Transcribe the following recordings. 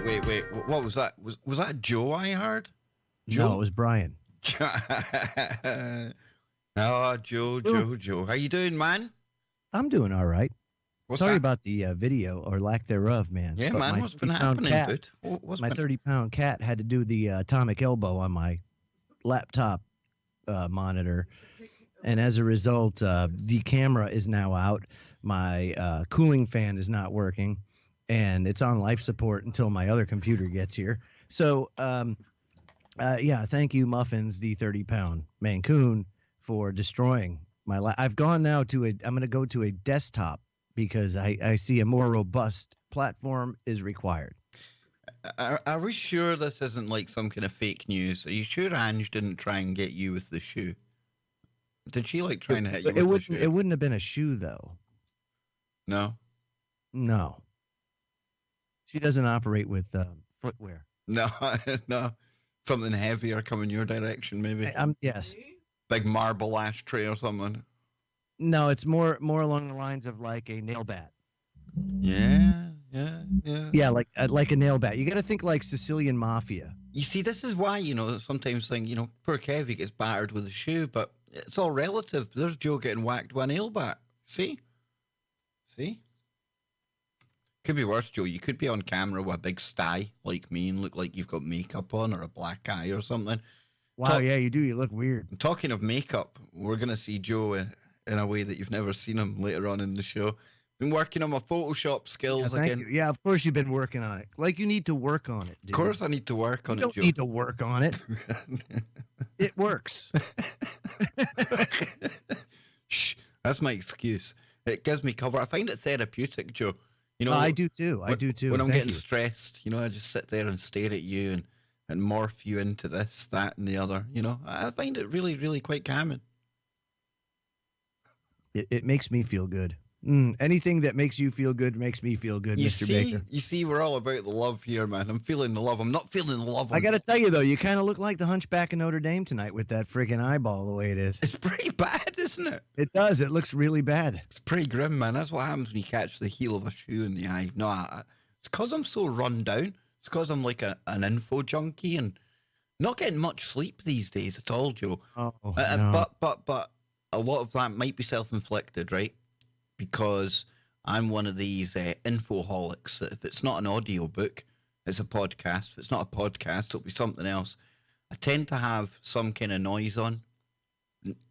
Wait. What was that? Was that Joe I heard? No, Joe? it was Brian. Oh, Joe. How you doing, man? I'm doing all right. What's Sorry that? about the video or lack thereof, man. Yeah, But man. my What's been 30-pound happening, cat, dude? What's my been? 30-pound cat had to do the atomic elbow on my laptop monitor, and as a result, the camera is now out. My cooling fan is not working, and it's on life support until my other computer gets here. So, yeah, thank you, Muffins, the 30-pound Mancoon, for destroying my. I've gone now to a. I'm going to go to a desktop because I see a more robust platform is required. Are we sure this isn't like some kind of fake news? Are you sure Ange didn't try and get you with the shoe? Did she like trying to hit you with the shoe? It wouldn't have been a shoe though. No. No, she doesn't operate with footwear. No. No. Something heavier coming your direction, maybe. Yes. Big marble ashtray or something. No, it's more along the lines of like a nail bat. Yeah. Yeah, like a nail bat. You got to think like Sicilian mafia. You see, this is why, sometimes think, poor Kev, he gets battered with a shoe, but it's all relative. There's Joe getting whacked with a nail bat. See? Could be worse, Joe. You could be on camera with a big sty like me and look like you've got makeup on or a black eye or something. Wow, yeah, you do. You look weird. Talking of makeup, we're going to see Joe in a way that you've never seen him later on in the show. Been working on my Photoshop skills again. You. Yeah, of course you've been working on it. Like you need to work on it, dude. Of course I need to work on it, Joe. You don't need to work on it. It works. Shh, that's my excuse. It gives me cover. I find it therapeutic, Joe. I do too. When I'm getting stressed, I just sit there and stare at you and morph you into this, that, and the other. I find it really, really quite calming. It makes me feel good. Anything that makes you feel good makes me feel good, Mr. Baker. You see, we're all about the love here, man. I'm feeling the love. I'm not feeling the love. I got to tell you, though, you kind of look like the Hunchback of Notre Dame tonight with that freaking eyeball the way it is. It's pretty bad, isn't it? It does. It looks really bad. It's pretty grim, man. That's what happens when you catch the heel of a shoe in the eye. No, it's because I'm so run down. It's because I'm like an info junkie and not getting much sleep these days at all, Joe. Oh, no. But a lot of that might be self-inflicted, right? Because I'm one of these infoholics. If it's not an audio book, it's a podcast. If it's not a podcast, it'll be something else. I tend to have some kind of noise on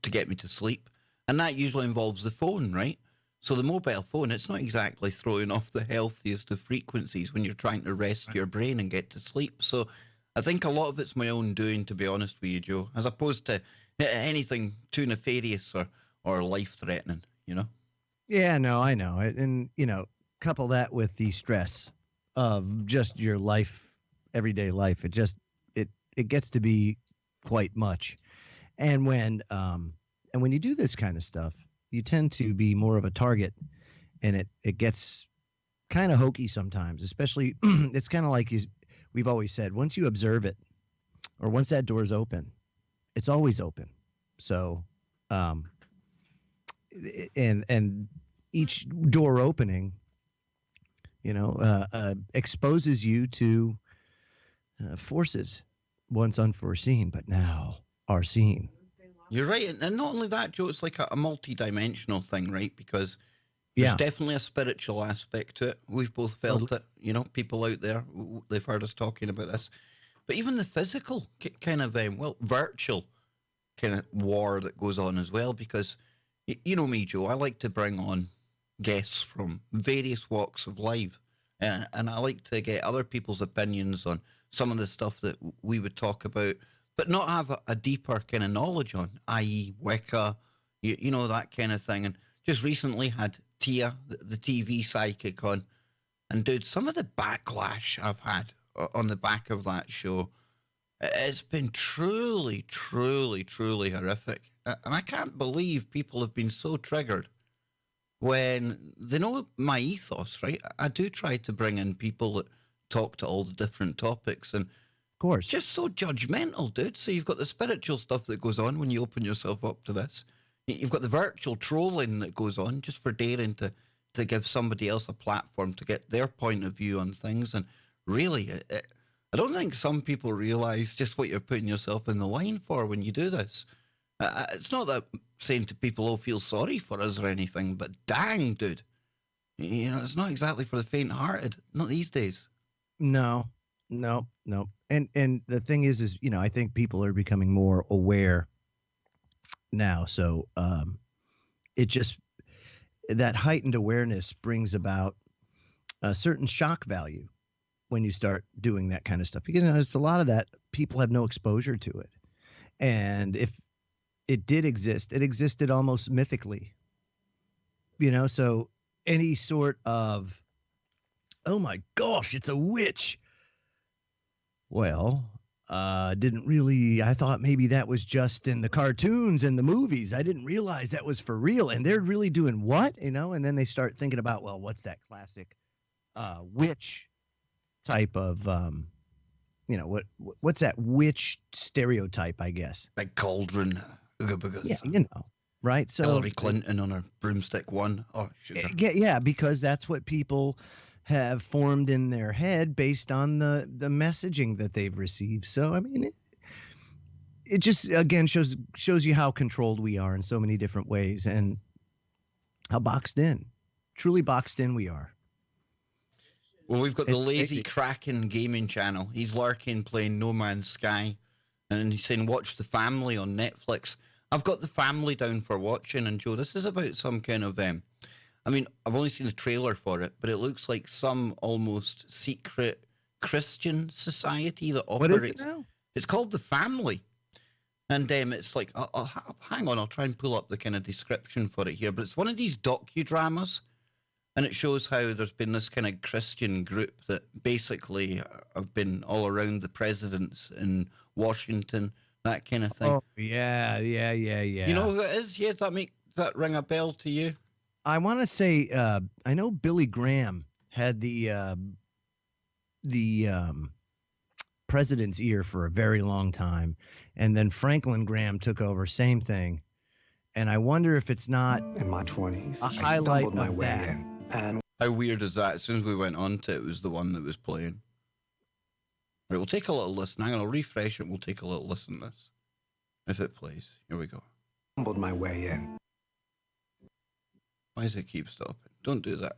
to get me to sleep. And that usually involves the phone, right? So the mobile phone, it's not exactly throwing off the healthiest of frequencies when you're trying to rest your brain and get to sleep. So I think a lot of it's my own doing, to be honest with you, Joe, as opposed to anything too nefarious or life-threatening, Yeah, no, I know. And, couple that with the stress of just your life, everyday life. It gets to be quite much. And when you do this kind of stuff, you tend to be more of a target, and it gets kind of hokey sometimes, especially it's kind of like we've always said, once you observe it or once that door's open, it's always open. So, and each door opening, exposes you to forces once unforeseen, but now are seen. You're right. And not only that, Joe, it's like a multi-dimensional thing, right? Because there's definitely a spiritual aspect to it. We've both felt it, people out there, they've heard us talking about this. But even the physical kind of, virtual kind of war that goes on as well, because you know me, Joe, I like to bring on guests from various walks of life, and I like to get other people's opinions on some of the stuff that we would talk about, but not have a deeper kind of knowledge on, i.e. Wicca, that kind of thing. And just recently had Tia, the TV psychic, on, and dude, some of the backlash I've had on the back of that show, it's been truly, truly, truly horrific. And I can't believe people have been so triggered when they know my ethos, right? I do try to bring in people that talk to all the different topics, and of course, just so judgmental, dude. So you've got the spiritual stuff that goes on when you open yourself up to this. You've got the virtual trolling that goes on just for daring to give somebody else a platform to get their point of view on things. And Really, I don't think some people realize just what you're putting yourself in the line for when you do this. It's not that I'm saying to people, "Oh, feel sorry for us" or anything, but dang, dude, it's not exactly for the faint-hearted. Not these days. No, no, no. And the thing is, I think people are becoming more aware now. So it just that heightened awareness brings about a certain shock value when you start doing that kind of stuff. Because it's a lot of that people have no exposure to it. And if it did exist, it existed almost mythically. So any sort of, oh my gosh, it's a witch. Well, didn't really, I thought maybe that was just in the cartoons and the movies. I didn't realize that was for real. And they're really doing what, and then they start thinking about, well, what's that classic witch type of, what's that witch stereotype, I guess? Big cauldron. Yeah, right? So Hillary Clinton on her broomstick one. Oh, sugar. Yeah, because that's what people have formed in their head based on the messaging that they've received. So, I mean, it just, again, shows you how controlled we are in so many different ways and how truly boxed in we are. Well, we've got the Lazy Kraken gaming channel. He's lurking playing No Man's Sky. And he's saying, watch The Family on Netflix. I've got The Family down for watching. And Joe, this is about some kind of, I mean, I've only seen the trailer for it, but it looks like some almost secret Christian society that operates. What is it now? It's called The Family. And it's like, hang on, I'll try and pull up the kind of description for it here. But it's one of these docudramas. And it shows how there's been this kind of Christian group that basically have been all around the presidents in Washington, that kind of thing. Oh, yeah. You know who it is? Yeah, does that ring a bell to you? I want to say, I know Billy Graham had the president's ear for a very long time. And then Franklin Graham took over, same thing. And I wonder if it's not in my 20s, a highlight of my way that. in. And how weird is that? As soon as we went on to it, it was the one that was playing. Right, we'll take a little listen. Hang on, I'll refresh it. We'll take a little listen to this. If it plays. Here we go. Stumbled my way in. Why does it keep stopping? Don't do that.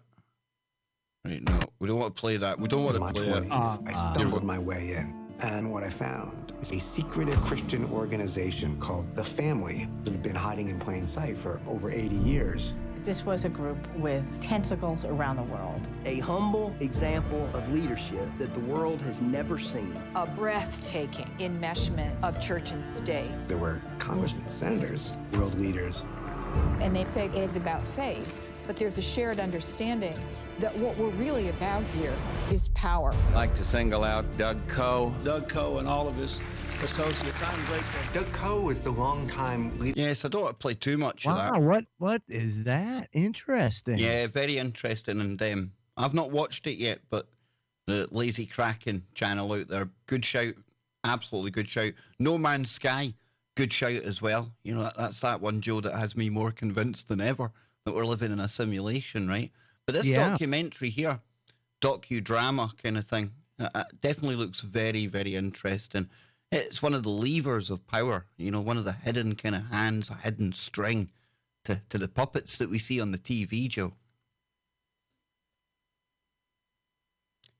Right, no. We don't want to play that. We don't want to play it. I stumbled my way in. And what I found is a secretive Christian organization called The Family that had been hiding in plain sight for over 80 years. This was a group with tentacles around the world. A humble example of leadership that the world has never seen. A breathtaking enmeshment of church and state. There were congressmen, senators, world leaders. And they say it's about faith, but there's a shared understanding that what we're really about here is power. I'd like to single out Doug Coe. Doug Coe and all of his associates. I'm grateful. Doug Coe is the longtime leader. Yes, I don't want to play too much of that. Wow, what is that? Interesting. Yeah, very interesting. And I've not watched it yet, but the Lazy Kraken channel out there, good shout. Absolutely good shout. No Man's Sky, good shout as well. That's that one, Joe, that has me more convinced than ever that we're living in a simulation, right? But this documentary here, docudrama kind of thing, definitely looks very, very interesting. It's one of the levers of power, one of the hidden kind of hands, a hidden string to the puppets that we see on the TV, Joe.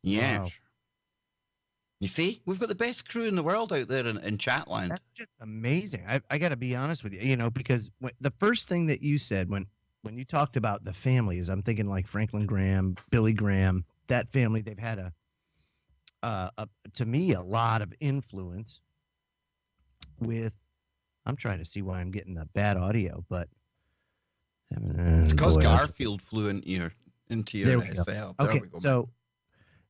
Yes. Wow. You see, we've got the best crew in the world out there in Chatland. That's just amazing. I got to be honest with you, because the first thing that you said when you talked about the family is I'm thinking like Franklin Graham, Billy Graham, that family, they've had to me, a lot of influence with, I'm trying to see why I'm getting the bad audio, but it's because Garfield flew into your SL. Okay, so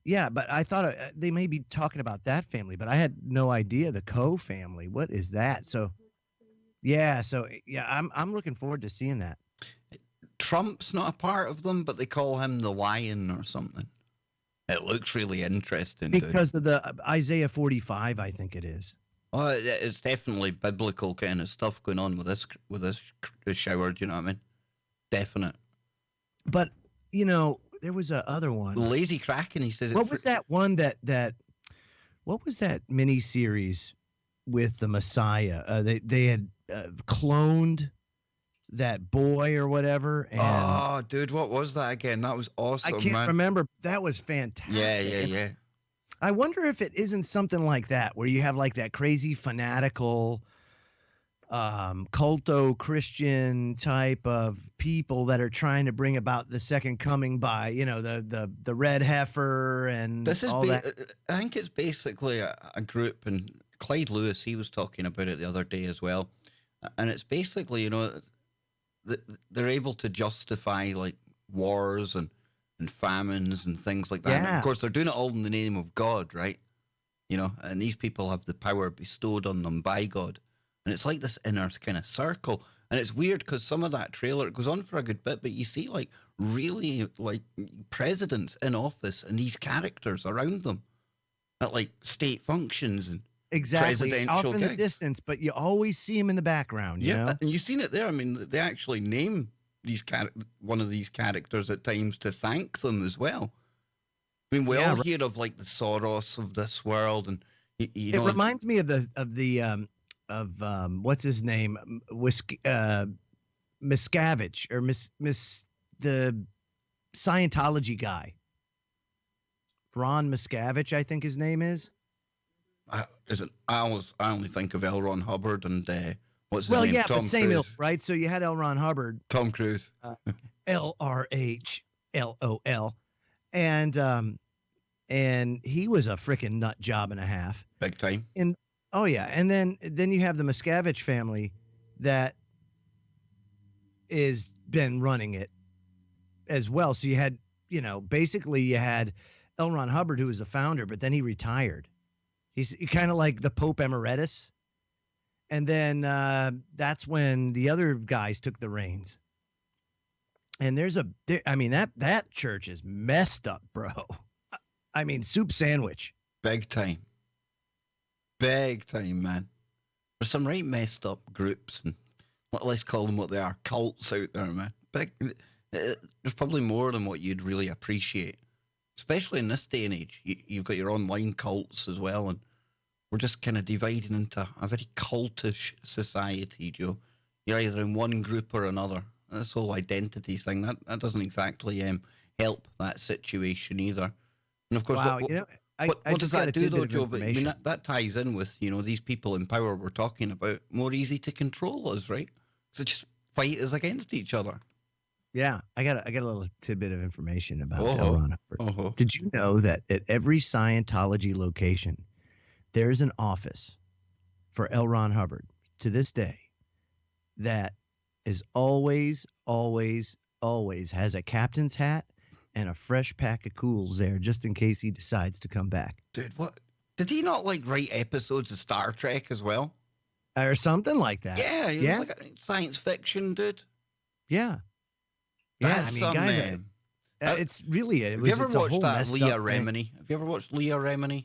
yeah, but I thought they may be talking about that family, but I had no idea the Coe family. What is that? So yeah, I'm looking forward to seeing that. Trump's not a part of them, but they call him the Lion or something. It looks really interesting. Because of the Isaiah 45, I think it is. Oh, it's definitely biblical kind of stuff going on with this shower. Do you know what I mean? Definite. But there was a other one. Lazy Kraken. He says. What was that one what was that mini series with the Messiah? They had cloned that boy or whatever. And oh, dude, what was that again? That was awesome. I can't remember. That was fantastic. Yeah. I wonder if it isn't something like that, where you have like that crazy fanatical, culto Christian type of people that are trying to bring about the second coming by, the red heifer and this is all that. I think it's basically a group, and Clyde Lewis, he was talking about it the other day as well, and it's basically, they're able to justify like wars and famines and things like that. Yeah. And of course, they're doing it all in the name of God, right? And these people have the power bestowed on them by God. And it's like this inner kind of circle. And it's weird because some of that trailer, it goes on for a good bit, but you see like really like presidents in office and these characters around them at like state functions and Exactly. presidential Off in the distance, but you always see him in the background. You know? And you've seen it there. I mean, they actually name one of these characters at times to thank them as well. I mean, we all hear of like the Soros of this world, and it reminds me of the what's his name, Miscavige, or the Scientology guy, Ron Miscavige, I think his name is. I only think of L. Ron Hubbard and what's his name? Well, yeah, Tom but same Cruise. ilk, right? So you had L. Ron Hubbard, Tom Cruise, LRHLOL, and he was a freaking nut job and a half, big time. And then you have the Miscavige family that is been running it as well. So you had, basically you had L. Ron Hubbard, who was the founder, but then he retired. He's kind of like the Pope Emeritus. And then that's when the other guys took the reins. And that church is messed up, bro. I mean, soup sandwich. Big time. Big time, man. There's some right messed up groups, and let's call them what they are, cults out there, man. There's probably more than what you'd really appreciate, especially in this day and age. You've got your online cults as well, and we're just kind of dividing into a very cultish society, Joe. You're either in one group or another. This whole identity thing, that doesn't exactly help that situation either. And of course, wow, what does that do, though, Joe? But I mean, that ties in with, these people in power we're talking about, more easy to control us, right? So just fight us against each other. Yeah, I got a little tidbit of information about L. Ron Hubbard. Did you know that at every Scientology location, there's an office for L. Ron Hubbard to this day that is always has a captain's hat and a fresh pack of cools there just in case he decides to come back. Dude, what? Did he not write episodes of Star Trek as well? Or something like that. Yeah, he was like a science fiction dude. Yeah. That's it's really Have you ever watched that Leah Remini? Have you ever watched Leah Remini?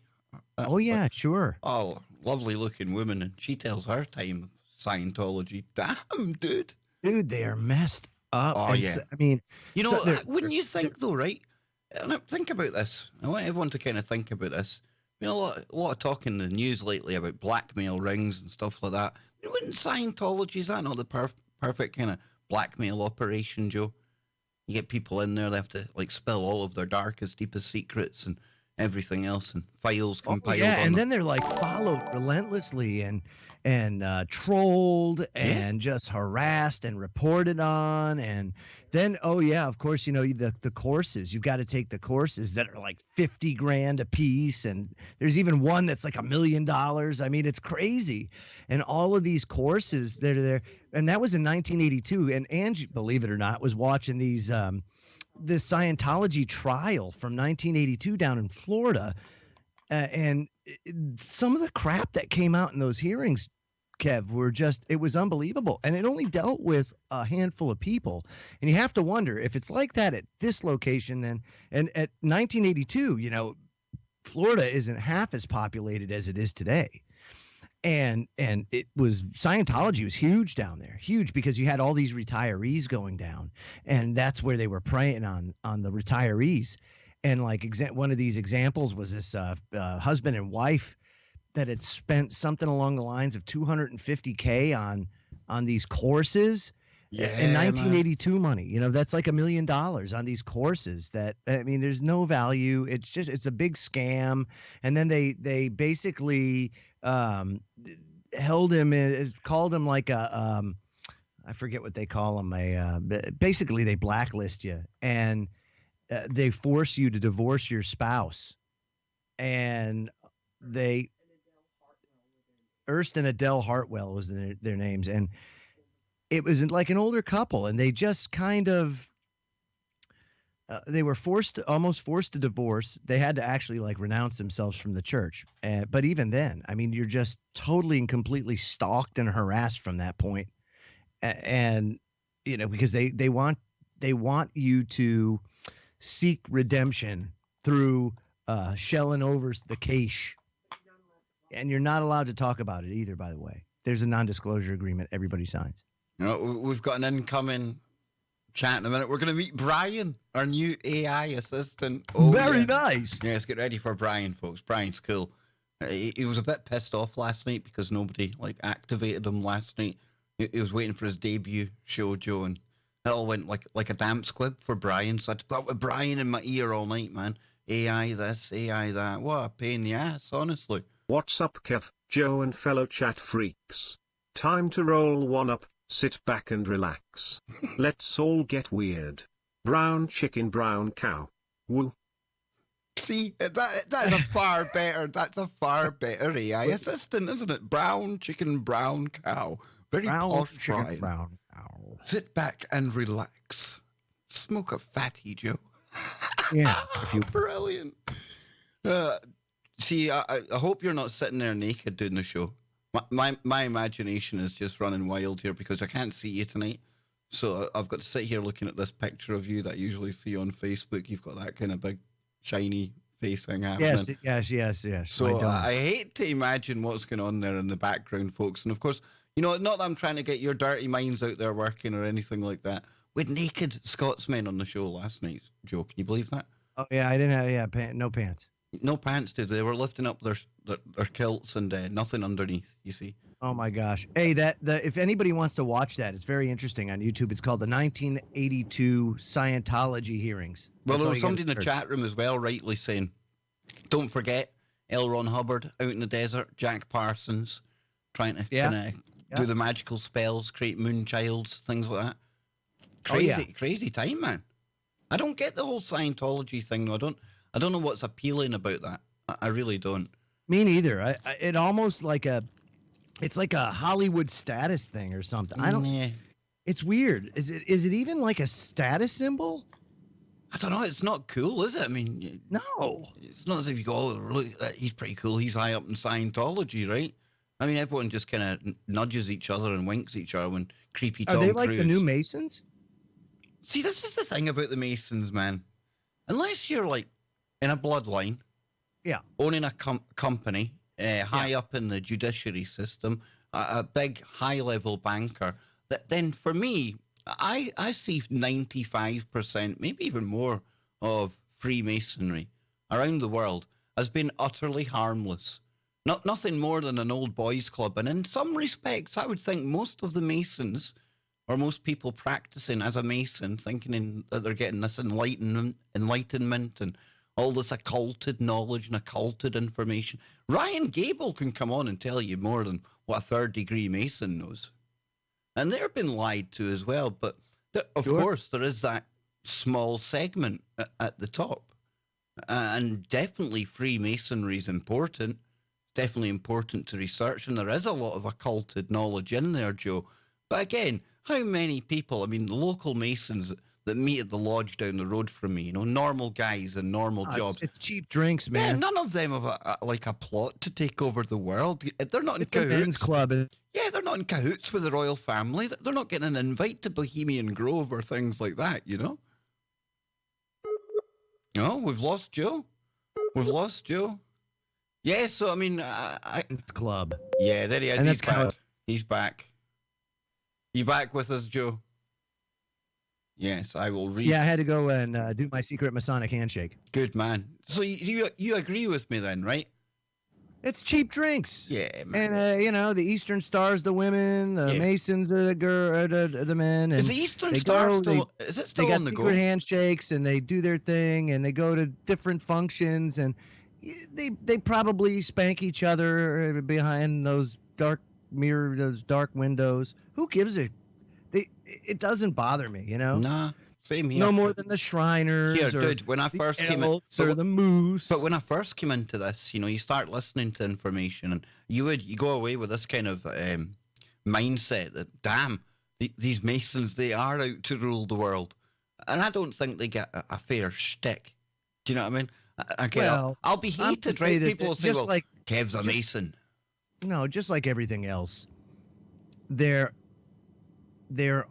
Oh, yeah, sure. Oh, lovely looking woman, and she tells her time of Scientology. Damn, dude. Dude, they are messed up. Oh, yeah. I mean, wouldn't you think, though, right? Think about this. I want everyone to kind of think about this. A lot of talk in the news lately about blackmail rings and stuff like that. Wouldn't Scientology, is that not the perfect kind of blackmail operation, Joe? You get people in there, they have to spill all of their darkest, deepest secrets and everything else, and files compiled. And then they're followed relentlessly and trolled and just harassed and reported on. And then, of course, the courses, you've got to take the courses that are $50,000 a piece. And there's even one that's $1 million. I mean, it's crazy. And all of these courses that are there. And that was in 1982. And Angie, believe it or not, was watching this Scientology trial from 1982 down in Florida. And some of the crap that came out in those hearings, Kev, it was unbelievable. And it only dealt with a handful of people. And you have to wonder if it's like that at this location then. And at 1982, Florida isn't half as populated as it is today. And it was Scientology was huge down there, huge, because you had all these retirees going down, and that's where they were preying on the retirees. And like one of these examples was this husband and wife that had spent something along the lines of $250K on these courses. In 1982 money, you know, that's like $1 million on these courses that, I mean, there's no value. It's a big scam. And then they basically held him, called him like a, I forget what they call them. Basically they blacklist you, and they force you to divorce your spouse. And Erst and Adele Hartwell was their names. And it was like an older couple, and they just kind of they were almost forced to divorce. They had to actually like renounce themselves from the church. But even then, I mean, you're just totally and completely stalked and harassed from that point. And you know, because they want you to seek redemption through shelling over the cash. And you're not allowed to talk about it either, by the way. There's a non-disclosure agreement everybody signs. You know, we've got an incoming chat in a minute. We're going to meet Brian, our new AI assistant. Oh, Very nice. Yeah, let's get ready for Brian, folks. Brian's cool. He was a bit pissed off last night because nobody activated him last night. He was waiting for his debut show, Joe, and it all went like a damp squib for Brian. So I had to put with Brian in my ear all night, man. AI this, AI that. What a pain in the ass, honestly. What's up, Kev, Joe, and fellow chat freaks? Time to roll one up. Sit back and relax. Let's all get weird. Brown chicken, brown cow. Woo. See, that's a far better. That's a far better AI assistant, isn't it? Brown chicken, brown cow. Very posh, chicken, Brian. Brown cow. Sit back and relax. Smoke a fatty, Joe. Yeah, brilliant. See, I hope you're not sitting there naked doing the show. My imagination is just running wild here because I can't see you tonight. So I've got to sit here looking at this picture of you that I usually see on Facebook. You've got that kind of big, shiny face thing happening. Yes. So I hate to imagine what's going on there in the background, folks. And of course, you know, not that I'm trying to get your dirty minds out there working or anything like that. We had naked Scotsmen on the show last night, Joe. Can you believe that? Oh, yeah, I didn't have, no pants. No pants, dude. They were lifting up their kilts and nothing underneath, you see. Oh, my gosh. Hey, if anybody wants to watch that, it's very interesting on YouTube. It's called the 1982 Scientology hearings. Well, there was somebody in the chat room as well, rightly saying, don't forget L. Ron Hubbard out in the desert, Jack Parsons trying to do the magical spells, create moonchilds, things like that. Crazy time, man. I don't get the whole Scientology thing, though. I don't know what's appealing about that. I really don't. Me neither. It almost it's like a Hollywood status thing or something. I don't. Yeah. It's weird. Is it even like a status symbol? I don't know. It's not cool, is it? I mean, no. It's not as if you go, oh, look, he's pretty cool. He's high up in Scientology, right? I mean, everyone just kind of nudges each other and winks at each other when creepy Tom Cruise. Are they like the new Masons? See, this is the thing about the Masons, man. Unless you're like in a bloodline, owning a company, high up in the judiciary system, a big high-level banker, then for me, I see 95%, maybe even more, of Freemasonry around the world as being utterly harmless. Nothing more than an old boys club. And in some respects, I would think most of the Masons, or most people practicing as a Mason, thinking that they're getting this enlightenment and all this occulted knowledge and occulted information. Ryan Gable can come on and tell you more than what a third-degree Mason knows. And they're been lied to as well. But of course, there is that small segment at the top. And definitely Freemasonry is important. Definitely important to research. And there is a lot of occulted knowledge in there, Joe. But again, how many people, I mean, local Masons that meet at the lodge down the road from me, you know, normal guys and normal jobs. It's cheap drinks, man. Yeah, none of them have a plot to take over the world. They're not in cahoots. It's a men's club. Yeah, they're not in cahoots with the royal family. They're not getting an invite to Bohemian Grove or things like that, you know? No, we've lost Joe. Yeah, so I mean, Club. Yeah, there he is. And He's that's back. He's back. You back with us, Joe? Yes, I will read. Yeah, I had to go and do my secret Masonic handshake. Good man. So you agree with me then, right? It's cheap drinks. Yeah, man. And the Eastern Stars, the women, the Masons are the men. And is the Eastern Star still? Is it still on the go? They got secret handshakes, and they do their thing, and they go to different functions, and they probably spank each other behind those dark windows. Who gives a? It doesn't bother me, Nah, same here. No more than the Shriners. Here, dude. When I first came in, or the Moose. But when I first came into this, you start listening to information, and you go away with this kind of mindset that, damn, these Masons, they are out to rule the world, and I don't think they get a fair shtick. Do you know what I mean? Okay, I'll be hated, right? People will say, well, Kev's a Mason. No, just like everything else, there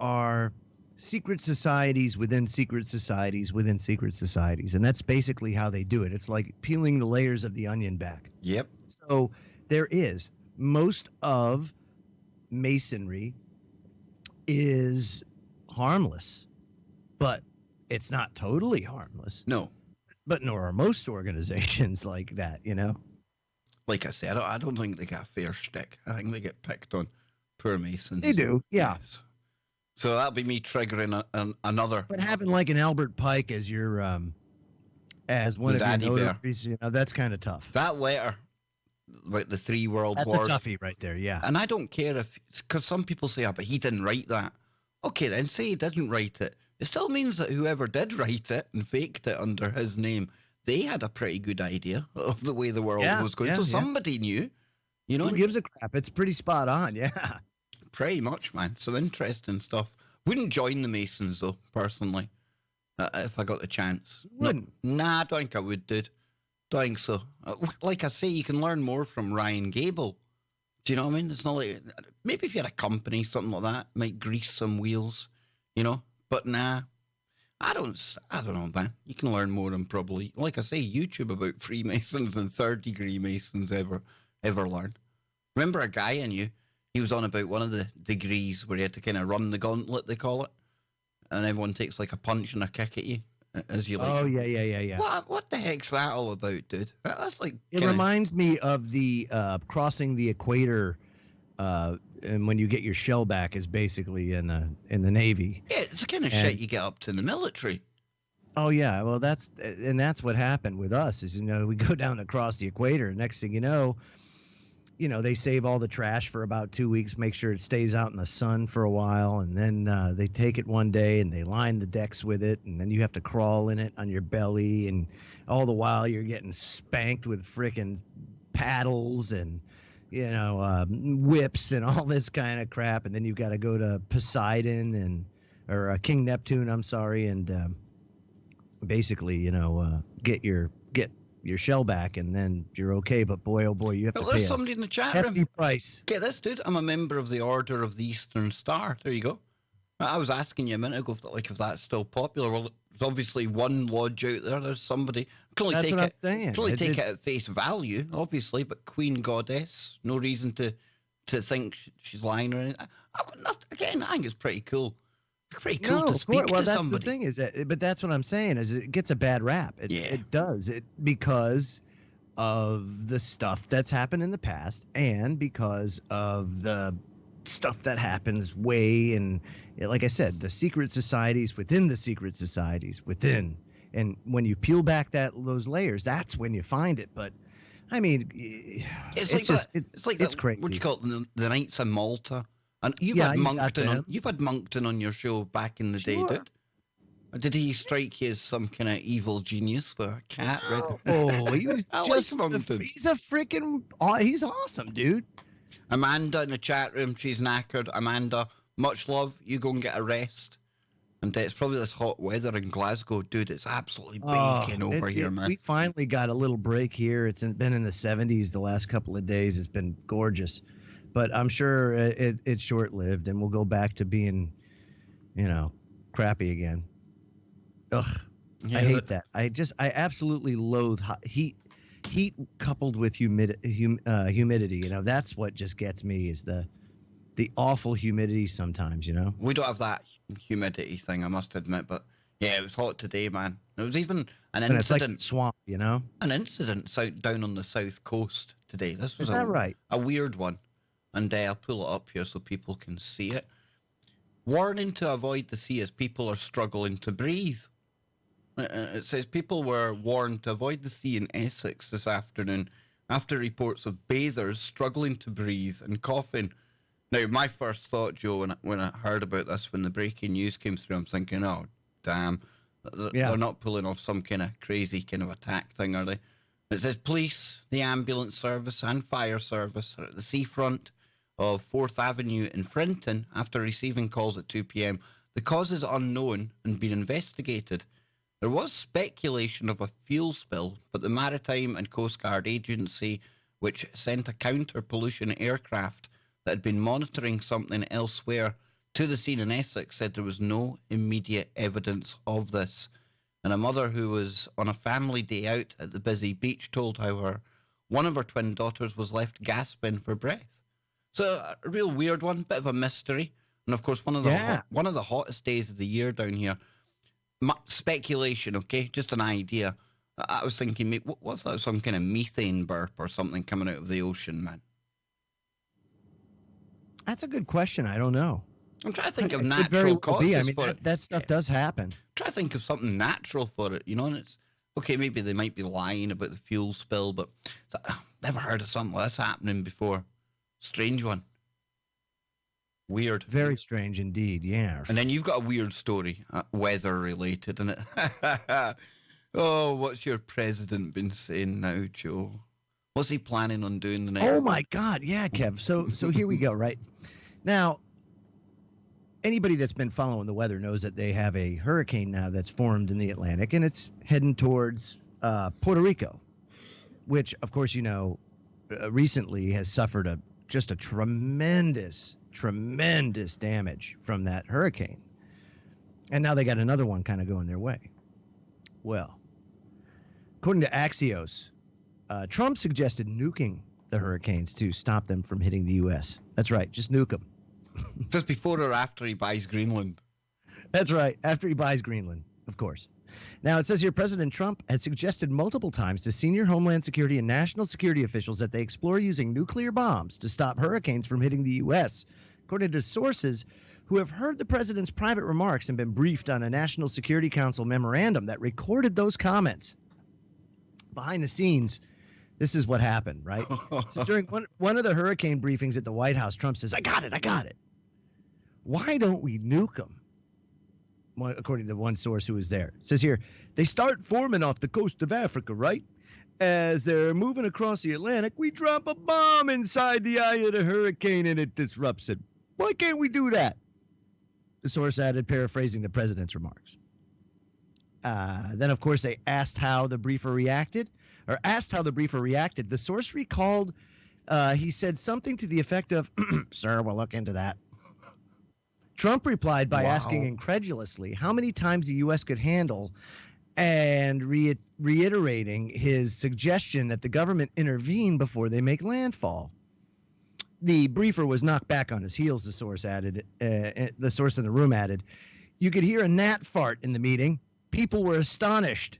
are secret societies within secret societies within secret societies, and that's basically how they do it. It's like peeling the layers of the onion back. Yep. So most of Masonry is harmless, but it's not totally harmless. No. But nor are most organizations like that, Like I said, I don't think they get a fair shtick. I think they get picked on. Poor Masons. They do, yeah. Yes. So that'll be me triggering another. But having like an Albert Pike as your as one of your notaries, that's kind of tough. That letter about the 3 world wars. That's a toughie right there, yeah. And I don't care because some people say, but he didn't write that. Okay, then say he didn't write it. It still means that whoever did write it and faked it under his name, they had a pretty good idea of the way the world was going. So somebody knew, Who gives a crap? It's pretty spot on, yeah. Pretty much, man. Some interesting stuff. Wouldn't join the Masons, though, personally, if I got the chance. Wouldn't? Nah, I don't think I would, dude. Don't think so. Like I say, you can learn more from Ryan Gable. Do you know what I mean? It's not like... Maybe if you had a company, something like that, might grease some wheels, But nah, I don't know, man. You can learn more than probably, like I say, YouTube about Freemasons and third-degree Masons ever learn. Remember a guy I knew? He was on about one of the degrees where he had to kind of run the gauntlet, they call it. And everyone takes like a punch and a kick at you as you like. Oh, yeah. What the heck's that all about, dude? That's like... It reminds me of the crossing the equator, and when you get your shell back is basically in the Navy. Yeah, it's the kind of shit you get up to in the military. Oh, yeah. Well, that's what happened with us is, we go down across the equator. Next thing you know, they save all the trash for about 2 weeks, make sure it stays out in the sun for a while. And then they take it one day and they line the decks with it. And then you have to crawl in it on your belly. And all the while you're getting spanked with frickin' paddles and, whips and all this kind of crap. And then you've got to go to Poseidon or King Neptune, I'm sorry. And basically, get your shell back, and then you're okay. But boy, oh boy, you have to pay somebody in the chat hefty room. Price. Get this, dude. I'm a member of the Order of the Eastern Star. There you go. I was asking you a minute ago if that's still popular. Well, there's obviously one lodge out there. There's somebody. Can only take it at face value, obviously. But Queen Goddess, no reason to think she's lying or anything. I've got nothing. Again, I think it's pretty cool. Pretty cool to speak to somebody. Well, that's the thing but that's what I'm saying is it gets a bad rap. It does because of the stuff that's happened in the past and because of the stuff that happens and like I said, the secret societies within the secret societies within. And when you peel back those layers, that's when you find it. But I mean, it's crazy. What do you call it? The Knights of Malta. And you've had Moncton on your show back in the day, dude. Did he strike you as some kind of evil genius for a cat? Oh, he was he's a freaking... he's awesome, dude. Amanda in the chat room, she's knackered. Amanda, much love. You go and get a rest. And it's probably this hot weather in Glasgow. Dude, it's absolutely baking over here, man. We finally got a little break here. It's been in the 70s the last couple of days. It's been gorgeous. But I'm sure it's short-lived, and we'll go back to being, crappy again. Ugh, yeah, I hate that. I absolutely loathe heat. heat coupled with humidity. You know, that's what just gets me is the awful humidity sometimes, you know. We don't have that humidity thing, I must admit, but yeah, it was hot today, man. There was even an incident. It's like swamp, you know. An incident down on the south coast today. This was Is that right? A weird one, and I'll pull it up here so people can see it. Warning to avoid the sea as people are struggling to breathe. It says people were warned to avoid the sea in Essex this afternoon after reports of bathers struggling to breathe and coughing. Now, my first thought, Joe, when I heard about this, when the breaking news came through, I'm thinking, oh, damn, they're not pulling off some kind of crazy kind of attack thing, are they? It says police, the ambulance service and fire service are at the seafront of 4th Avenue in Frinton after receiving calls at 2 p.m. The cause is unknown and being investigated. There was speculation of a fuel spill, but the Maritime and Coast Guard Agency, which sent a counter-pollution aircraft that had been monitoring something elsewhere to the scene in Essex, said there was no immediate evidence of this. And a mother who was on a family day out at the busy beach told how one of her twin daughters was left gasping for breath. So a real weird one, bit of a mystery. And of course, one of the hottest days of the year down here. Speculation, okay? Just an idea. I was thinking, mate, what if that was some kind of methane burp or something coming out of the ocean, man? That's a good question. I don't know. I'm trying to think of natural causes I mean, for it. That stuff does happen. Try to think of something natural for it, you know, and it's okay, maybe they might be lying about the fuel spill, but I've never heard of something like this happening before. Strange one. Weird. Very strange indeed, yeah. And then you've got a weird story, weather related, isn't it? Oh, what's your president been saying now, Joe? What's he planning on doing the next? Oh my God, yeah, Kev. So here we go, right? Now, anybody that's been following the weather knows that they have a hurricane now that's formed in the Atlantic, and it's heading towards Puerto Rico, which, of course, you know, recently has suffered just a tremendous damage from that hurricane. And now they got another one kind of going their way. Well, according to Axios, Trump suggested nuking the hurricanes to stop them from hitting the U.S. That's right, just nuke them. Just before or after he buys Greenland? That's right, after he buys Greenland, of course. Now, it says here, President Trump has suggested multiple times to senior Homeland Security and national security officials that they explore using nuclear bombs to stop hurricanes from hitting the U.S., according to sources who have heard the president's private remarks and been briefed on a National Security Council memorandum that recorded those comments. Behind the scenes, this is what happened, right? So during one of the hurricane briefings at the White House, Trump says, I got it. Why don't we nuke them? According to one source who was there. It says here, they start forming off the coast of Africa, right? As they're moving across the Atlantic, we drop a bomb inside the eye of the hurricane and it disrupts it. Why can't we do that? The source added, paraphrasing the president's remarks. Then, of course, they asked how the briefer reacted. The source recalled he said something to the effect of, sir, we'll look into that. Trump replied by asking incredulously how many times the U.S. could handle and reiterating his suggestion that the government intervene before they make landfall. The briefer was knocked back on his heels, the source added. The source in the room added, you could hear a gnat fart in the meeting. People were astonished.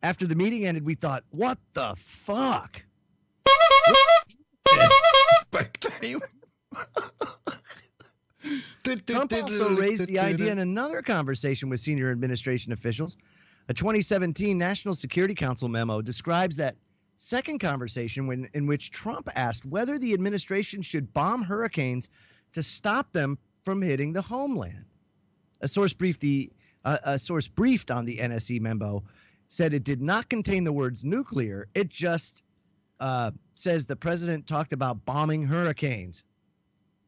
After the meeting ended, we thought, what the fuck? Back time. Trump also raised the idea in another conversation with senior administration officials. A 2017 National Security Council memo describes that second conversation in which Trump asked whether the administration should bomb hurricanes to stop them from hitting the homeland. A source briefed on the NSC memo said it did not contain the words nuclear. It just says the president talked about bombing hurricanes.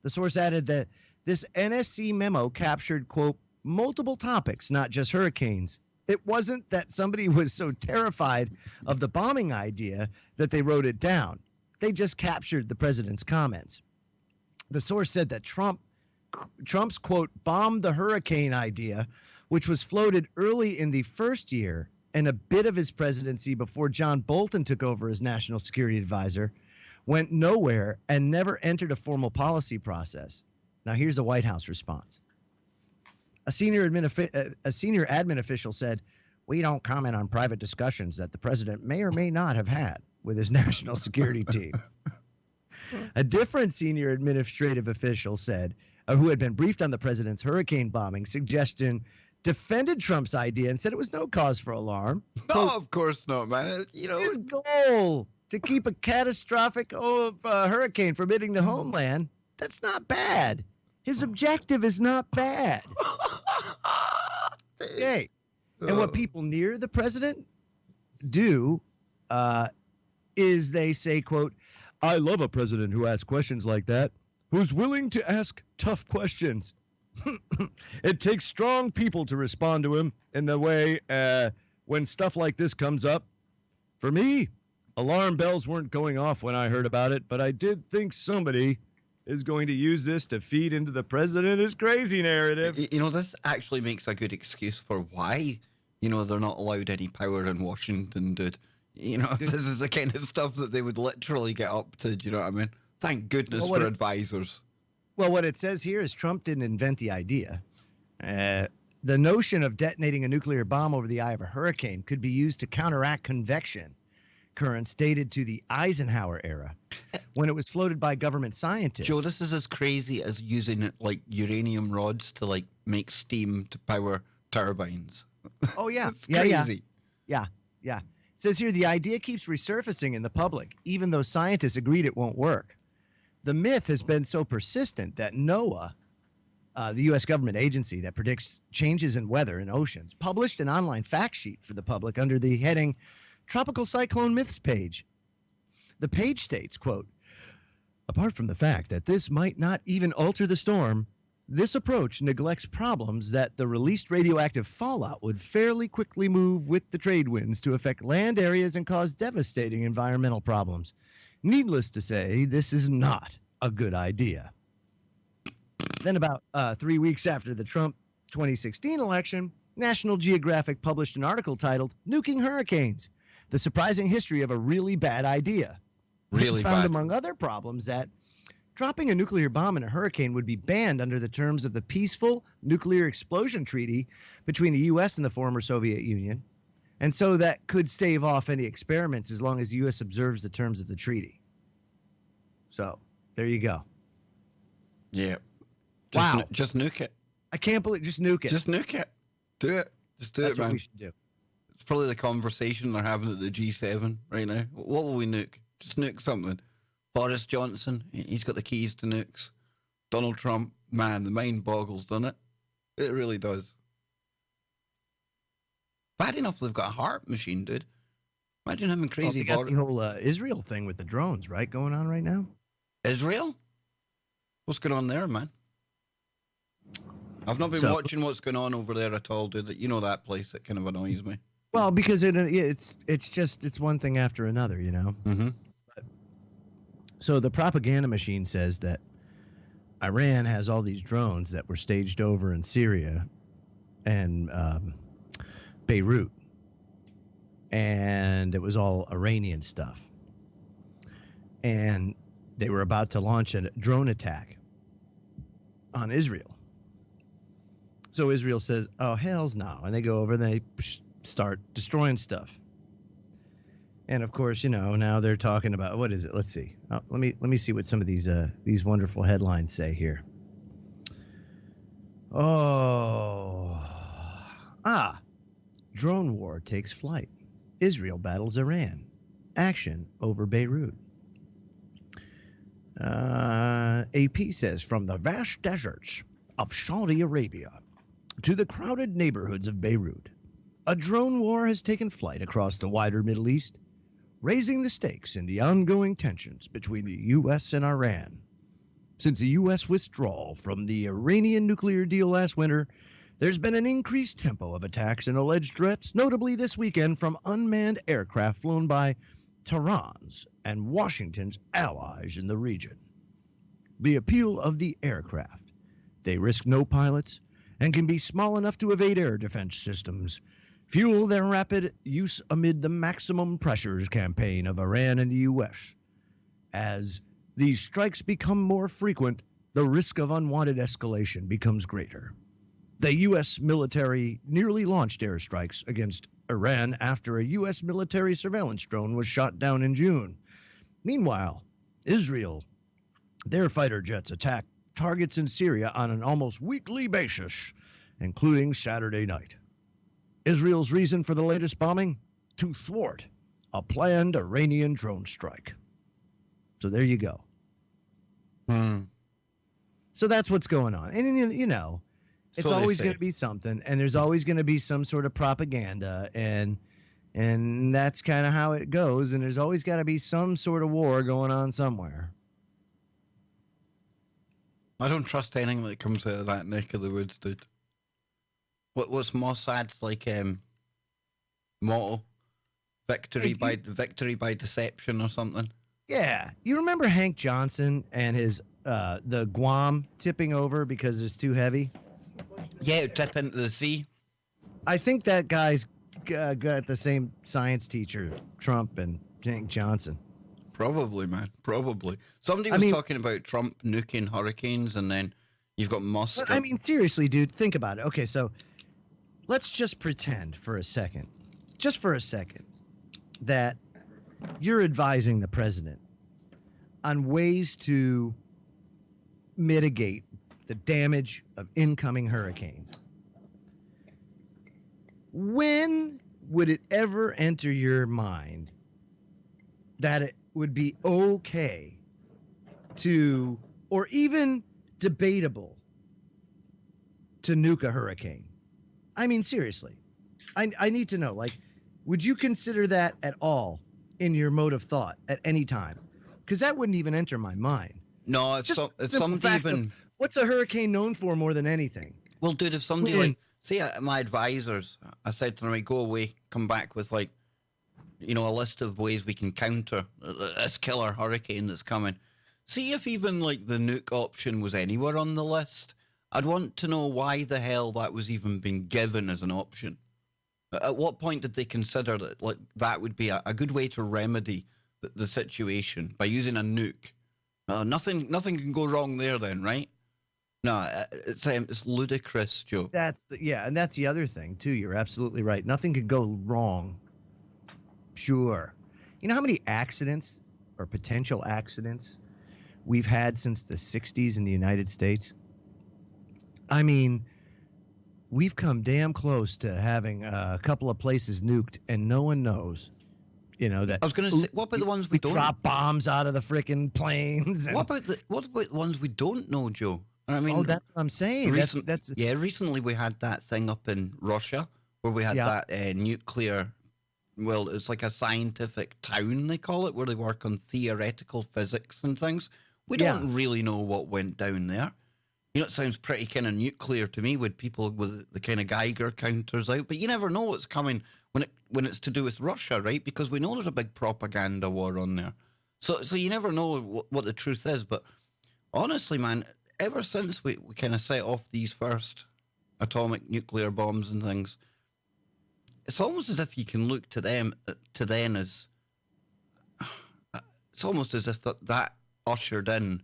The source added that this NSC memo captured, quote, multiple topics, not just hurricanes. It wasn't that somebody was so terrified of the bombing idea that they wrote it down. They just captured the president's comments. The source said that Trump's, quote, bomb the hurricane idea, which was floated early in the first year and a bit of his presidency before John Bolton took over as national security advisor, went nowhere and never entered a formal policy process. Now, here's the White House response. A senior admin official said, "We don't comment on private discussions that the president may or may not have had with his national security team." A different senior administrative official said, who had been briefed on the president's hurricane bombing suggestion, defended Trump's idea and said it was no cause for alarm. No, Quote, of course not, man. his goal to keep a catastrophic hurricane from hitting the homeland, that's not bad. His objective is not bad. Okay. And what people near the president do is they say, quote, "I love a president who asks questions like that, who's willing to ask tough questions. It takes strong people to respond to him in the way when stuff like this comes up. For me, alarm bells weren't going off when I heard about it, but I did think somebody is going to use this to feed into the president is crazy narrative." This actually makes a good excuse for why, they're not allowed any power in Washington, dude. This is the kind of stuff that they would literally get up to, do you know what I mean? Thank goodness for advisors. Well, what it says here is Trump didn't invent the idea. The notion of detonating a nuclear bomb over the eye of a hurricane could be used to counteract convection currents dated to the Eisenhower era, when it was floated by government scientists. Joe, this is as crazy as using like uranium rods to like make steam to power turbines. Oh, yeah. It's crazy. Yeah. It says here, the idea keeps resurfacing in the public, even though scientists agreed it won't work. The myth has been so persistent that NOAA, the U.S. government agency that predicts changes in weather in oceans, published an online fact sheet for the public under the heading Tropical Cyclone Myths page. The page states, quote, "Apart from the fact that this might not even alter the storm, this approach neglects problems that the released radioactive fallout would fairly quickly move with the trade winds to affect land areas and cause devastating environmental problems. Needless to say, this is not a good idea." Then about 3 weeks after the Trump 2016 election, National Geographic published an article titled "Nuking Hurricanes: The Surprising History of a Really Bad Idea." Really found bad. Among other problems that dropping a nuclear bomb in a hurricane would be banned under the terms of the Peaceful Nuclear Explosion Treaty between the U.S. and the former Soviet Union. And so that could stave off any experiments as long as the U.S. observes the terms of the treaty. So, there you go. Yeah. Wow. Just nuke it. I can't believe, just nuke it. Just nuke it. Do it. Just do That's it, man. what we should do. It's probably the conversation they're having at the G7 right now. What will we nuke? Just nuke something. Boris Johnson, he's got the keys to nukes. Donald Trump, man, the mind boggles, doesn't it? It really does. Bad enough they've got a heart machine, dude. Imagine him and crazy Well, they got the whole Israel thing with the drones, right, going on right now? Israel? What's going on there, man? I've not been watching what's going on over there at all, dude. You know that place that kind of annoys me. Well, because it's one thing after another, you know? Mm-hmm. So the propaganda machine says that Iran has all these drones that were staged over in Syria and Beirut, and it was all Iranian stuff. And they were about to launch a drone attack on Israel. So Israel says, "Oh, hells no," and they go over and they start destroying stuff. And of course, you know, now they're talking about, what is it? Let's see. Let me see what some of these wonderful headlines say here. Drone war takes flight. Israel battles Iran. Action over Beirut. AP says, from the vast deserts of Saudi Arabia to the crowded neighborhoods of Beirut, a drone war has taken flight across the wider Middle East, raising the stakes in the ongoing tensions between the U.S. and Iran. Since the U.S. withdrawal from the Iranian nuclear deal last winter, there's been an increased tempo of attacks and alleged threats, notably this weekend from unmanned aircraft flown by Tehran's and Washington's allies in the region. The appeal of the aircraft: they risk no pilots and can be small enough to evade air defense systems, fuel their rapid use amid the maximum pressures campaign of Iran and the U.S. As these strikes become more frequent, the risk of unwanted escalation becomes greater. The U.S. military nearly launched airstrikes against Iran after a U.S. military surveillance drone was shot down in June. Meanwhile, Israel, their fighter jets attack targets in Syria on an almost weekly basis, including Saturday night. Israel's reason for the latest bombing? To thwart a planned Iranian drone strike. So there you go. So that's what's going on. And, you know, it's always going to be something, and there's always going to be some sort of propaganda, and that's kind of how it goes, and there's always got to be some sort of war going on somewhere. I don't trust anything that comes out of that neck of the woods, dude. What's Mossad's like motto? Victory by deception or something? Yeah. You remember Hank Johnson and his the Guam tipping over because it's too heavy? Yeah, it tip into the sea. I think that guy's got the same science teacher, Trump and Hank Johnson. Probably, man. Probably. Somebody was talking about Trump nuking hurricanes, and then you've got Musk. I mean, seriously, dude, think about it. Okay, so let's just pretend for a second, that you're advising the president on ways to mitigate the damage of incoming hurricanes. When would it ever enter your mind that it would be okay to, or even debatable, to nuke a hurricane? I mean, seriously, I need to know, like, would you consider that at all in your mode of thought at any time? Because that wouldn't even enter my mind. No, if somebody even... What's a hurricane known for more than anything? Well, dude, if somebody my advisors, I said to them, go away, come back with a list of ways we can counter this killer hurricane that's coming. See if even the nuke option was anywhere on the list. I'd want to know why the hell that was even being given as an option. At what point did they consider that that would be a good way to remedy the situation by using a nuke? Nothing can go wrong there then, right? No, it's ludicrous, Joe. And that's the other thing too. You're absolutely right. Nothing could go wrong. Sure. You know how many accidents or potential accidents we've had since the 60s in the United States? I mean, we've come damn close to having a couple of places nuked, and no one knows. You know that. I was going to say, what about the ones we don't? Drop bombs out of the freaking planes. What about the ones we don't know, Joe? I mean, that's what I'm saying. Recently we had that thing up in Russia where we had that nuclear. Well, it's like a scientific town, they call it, where they work on theoretical physics and things. We don't really know what went down there. You know, it sounds pretty kind of nuclear to me with people with the kind of Geiger counters out, but you never know what's coming when it's to do with Russia, right? Because we know there's a big propaganda war on there. So you never know what the truth is. But honestly, man, ever since we kind of set off these first atomic nuclear bombs and things, it's almost as if you can look to then as it's almost as if that ushered in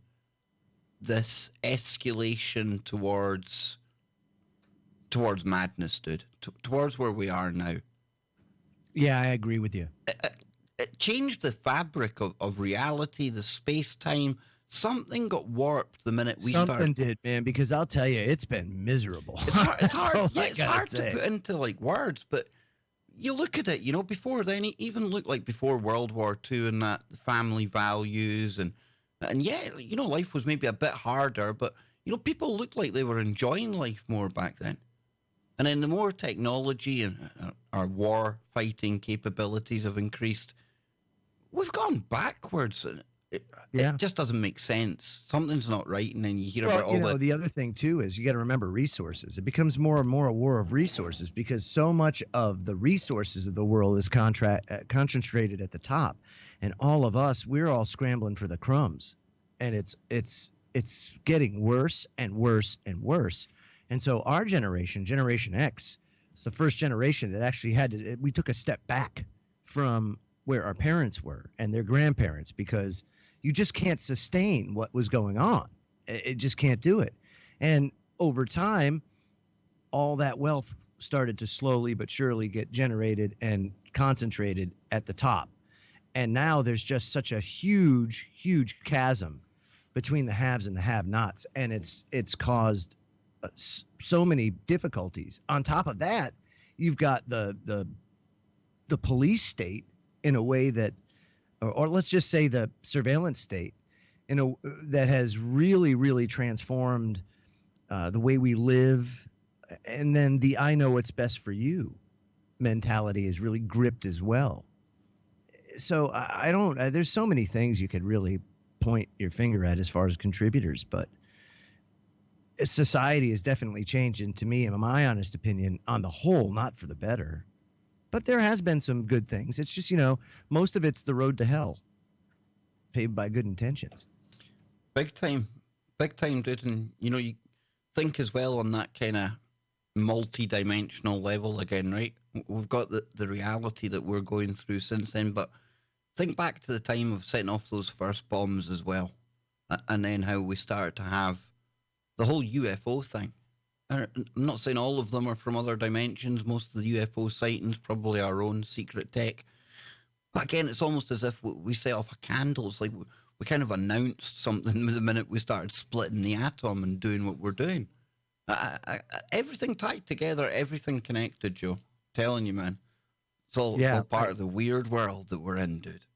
this escalation towards madness, dude, towards where we are now. Yeah, I agree with you. It changed the fabric of reality, the space-time. Something got warped the minute we started. Something did, man, because I'll tell you, it's been miserable. It's hard, it's hard to put into words, but you look at it, before then, even look like before World War II and that family values and life was maybe a bit harder, but, people looked like they were enjoying life more back then. And then the more technology and our war fighting capabilities have increased, we've gone backwards. It just doesn't make sense. Something's not right, and then you hear about all the other thing too is you got to remember resources. It becomes more and more a war of resources because so much of the resources of the world is concentrated at the top, and all of us, we're all scrambling for the crumbs, and it's getting worse and worse and worse. And so our generation, Generation X, It's the first generation that actually we took a step back from where our parents were and their grandparents, because you just can't sustain what was going on. It just can't do it. And over time, all that wealth started to slowly but surely get generated and concentrated at the top. And now there's just such a huge, huge chasm between the haves and the have-nots, and it's caused so many difficulties. On top of that, you've got the police state in a way that, or let's just say the surveillance state, that has really, really transformed the way we live. And then the "I know what's best for you" mentality is really gripped as well. So I don't. There's so many things you could really point your finger at as far as contributors, but society has definitely changed, and to me, in my honest opinion, on the whole, not for the better. But there has been some good things. It's just, most of it's the road to hell, paved by good intentions. Big time, dude. And you think as well on that kind of multi-dimensional level again, right? We've got the reality that we're going through since then, but think back to the time of setting off those first bombs as well, and then how we started to have the whole UFO thing. I'm not saying all of them are from other dimensions. Most of the UFO sightings probably our own secret tech. But again, it's almost as if we set off a candle. It's like we kind of announced something the minute we started splitting the atom and doing what we're doing. Everything tied together, everything connected, Joe. Telling you, man. It's all part of the weird world that we're in, dude.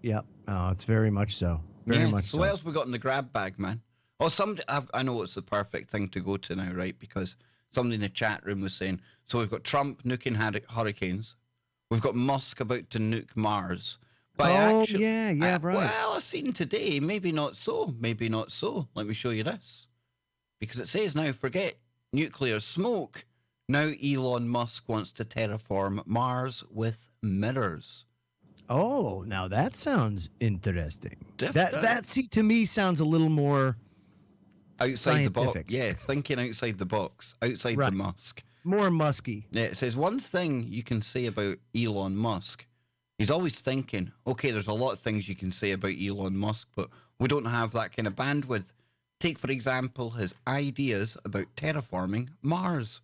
Yep. Oh, it's very much so. Very much so. So what else we got in the grab bag, man? Oh, I know it's the perfect thing to go to now, right? Because somebody in the chat room was saying, so we've got Trump nuking hurricanes. We've got Musk about to nuke Mars. Right. Well, I've seen today, maybe not so. Let me show you this. Because it says now, forget nuclear smoke. Now Elon Musk wants to terraform Mars with mirrors. Oh, now that sounds interesting. That to me sounds a little more outside scientific. The box. Yeah, thinking outside the box, outside the Musk. More musky. Yeah, it says one thing you can say about Elon Musk. He's always thinking, okay, there's a lot of things you can say about Elon Musk, but we don't have that kind of bandwidth. Take, for example, his ideas about terraforming Mars,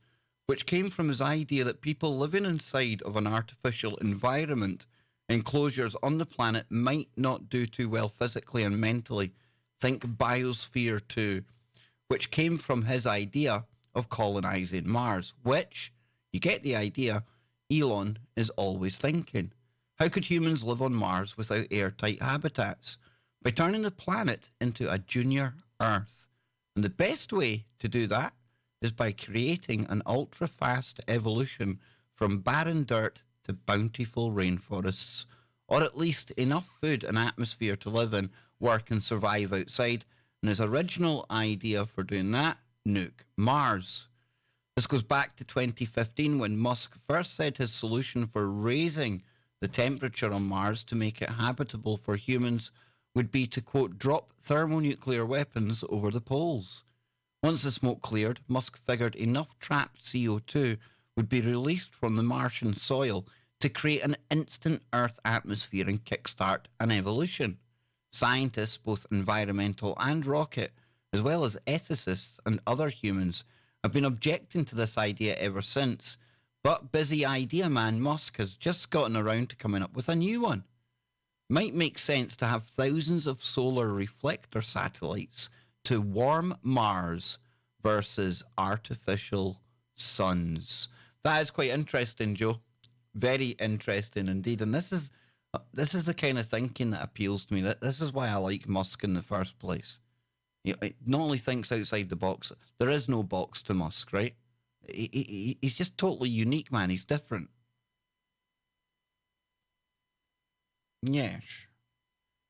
which came from his idea that people living inside of an artificial environment, enclosures on the planet, might not do too well physically and mentally. Think biosphere 2, which came from his idea of colonizing Mars, which, you get the idea, Elon is always thinking. How could humans live on Mars without airtight habitats? By turning the planet into a junior Earth. And the best way to do that is by creating an ultra-fast evolution from barren dirt to bountiful rainforests, or at least enough food and atmosphere to live in, work and survive outside. And his original idea for doing that, nuke Mars. This goes back to 2015 when Musk first said his solution for raising the temperature on Mars to make it habitable for humans would be to, quote, drop thermonuclear weapons over the poles. Once the smoke cleared, Musk figured enough trapped CO2 would be released from the Martian soil to create an instant Earth atmosphere and kickstart an evolution. Scientists, both environmental and rocket, as well as ethicists and other humans, have been objecting to this idea ever since. But busy idea man Musk has just gotten around to coming up with a new one. Might make sense to have thousands of solar reflector satellites to warm Mars versus artificial suns. That is quite interesting, Joe. Very interesting indeed. And this is the kind of thinking that appeals to me. This is why I like Musk in the first place. He not only thinks outside the box, there is no box to Musk, right? He's just totally unique, man. He's different. Yes.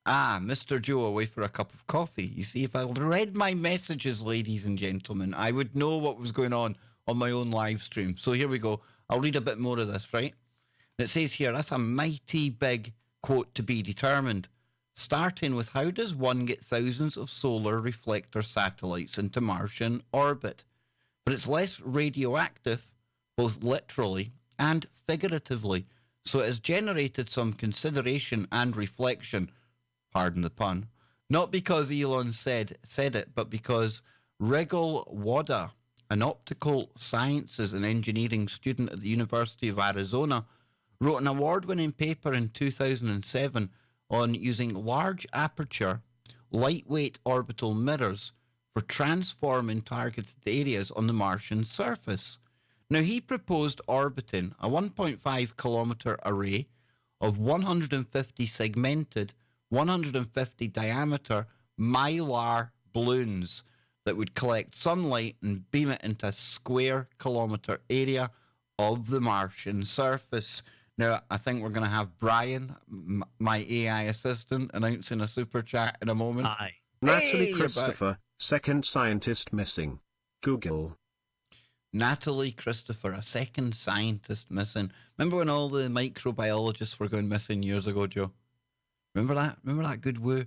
Mr. Joe away for a cup of coffee. You see, if I read my messages, ladies and gentlemen, I would know what was going on my own live stream. So here we go. I'll read a bit more of this, right? It says here, that's a mighty big quote to be determined. Starting with, how does one get thousands of solar reflector satellites into Martian orbit? but it's less radioactive, both literally and figuratively. So it has generated some consideration and reflection, pardon the pun, not because Elon said it, but because Regal Wada, an optical sciences and engineering student at the University of Arizona, wrote an award-winning paper in 2007 on using large aperture, lightweight orbital mirrors for transforming targeted areas on the Martian surface. Now, he proposed orbiting a 1.5 kilometer array of 150 segmented, 150 diameter mylar balloons that would collect sunlight and beam it into a square kilometer area of the Martian surface. Now, I think we're going to have Brian, my AI assistant, announcing a super chat in a moment. Hi. Natalie Hey, Christopher, second scientist missing. Google. Natalie Christopher, a second scientist missing. Remember when all the microbiologists were going missing years ago, Joe? Remember that? Remember that good woo?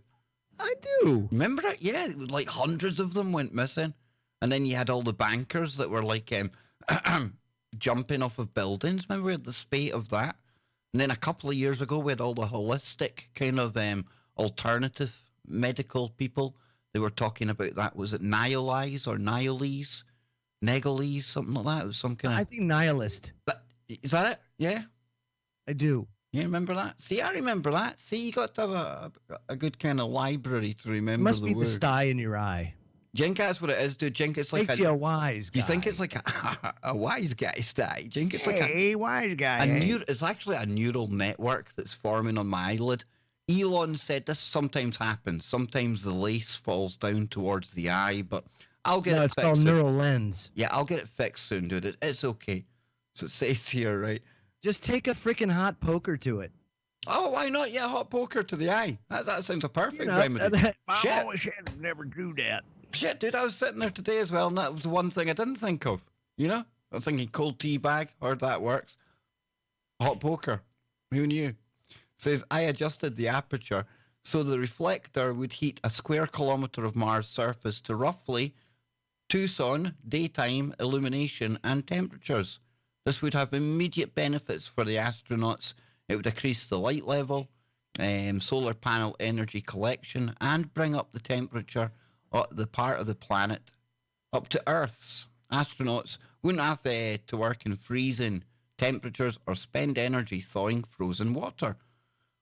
I do. Remember it? Yeah, like hundreds of them went missing. And then you had all the bankers that were like jumping off of buildings. Remember we had the spate of that? And then a couple of years ago, we had all the holistic kind of alternative medical people. They were talking about that. Was it Nihilize or Nihilese? Negolese, something like that. It was some kind of... I think nihilist. Is that it? Yeah? I do. You remember that? See, I remember that. See, you got to have a good kind of library to remember It must the be word. the sty in your eye. Jink, that's what it is, dude. Jink, it's like Makes you a wise guy. You think it's like a wise guy style. Jink, it's like a wise guy. It's actually a neural network that's forming on my eyelid. Elon said this sometimes happens. Sometimes the lace falls down towards the eye, but I'll get it it's fixed called soon. neural lens. Yeah, I'll get it fixed soon, dude. It's okay. So it says here, right? Just take a freaking hot poker to it. Oh, why not? Yeah, hot poker to the eye. That sounds a perfect remedy. I always said never do that. Shit, dude, I was sitting there today as well, and that was the one thing I didn't think of. You know? I was thinking cold tea bag, heard that works. Hot poker. Who knew? Says, I adjusted the aperture so the reflector would heat a square kilometer of Mars' surface to roughly Tucson daytime illumination and temperatures. This would have immediate benefits for the astronauts. It would increase the light level, solar panel energy collection, and bring up the temperature of the part of the planet up to Earth's. Astronauts wouldn't have to work in freezing temperatures or spend energy thawing frozen water.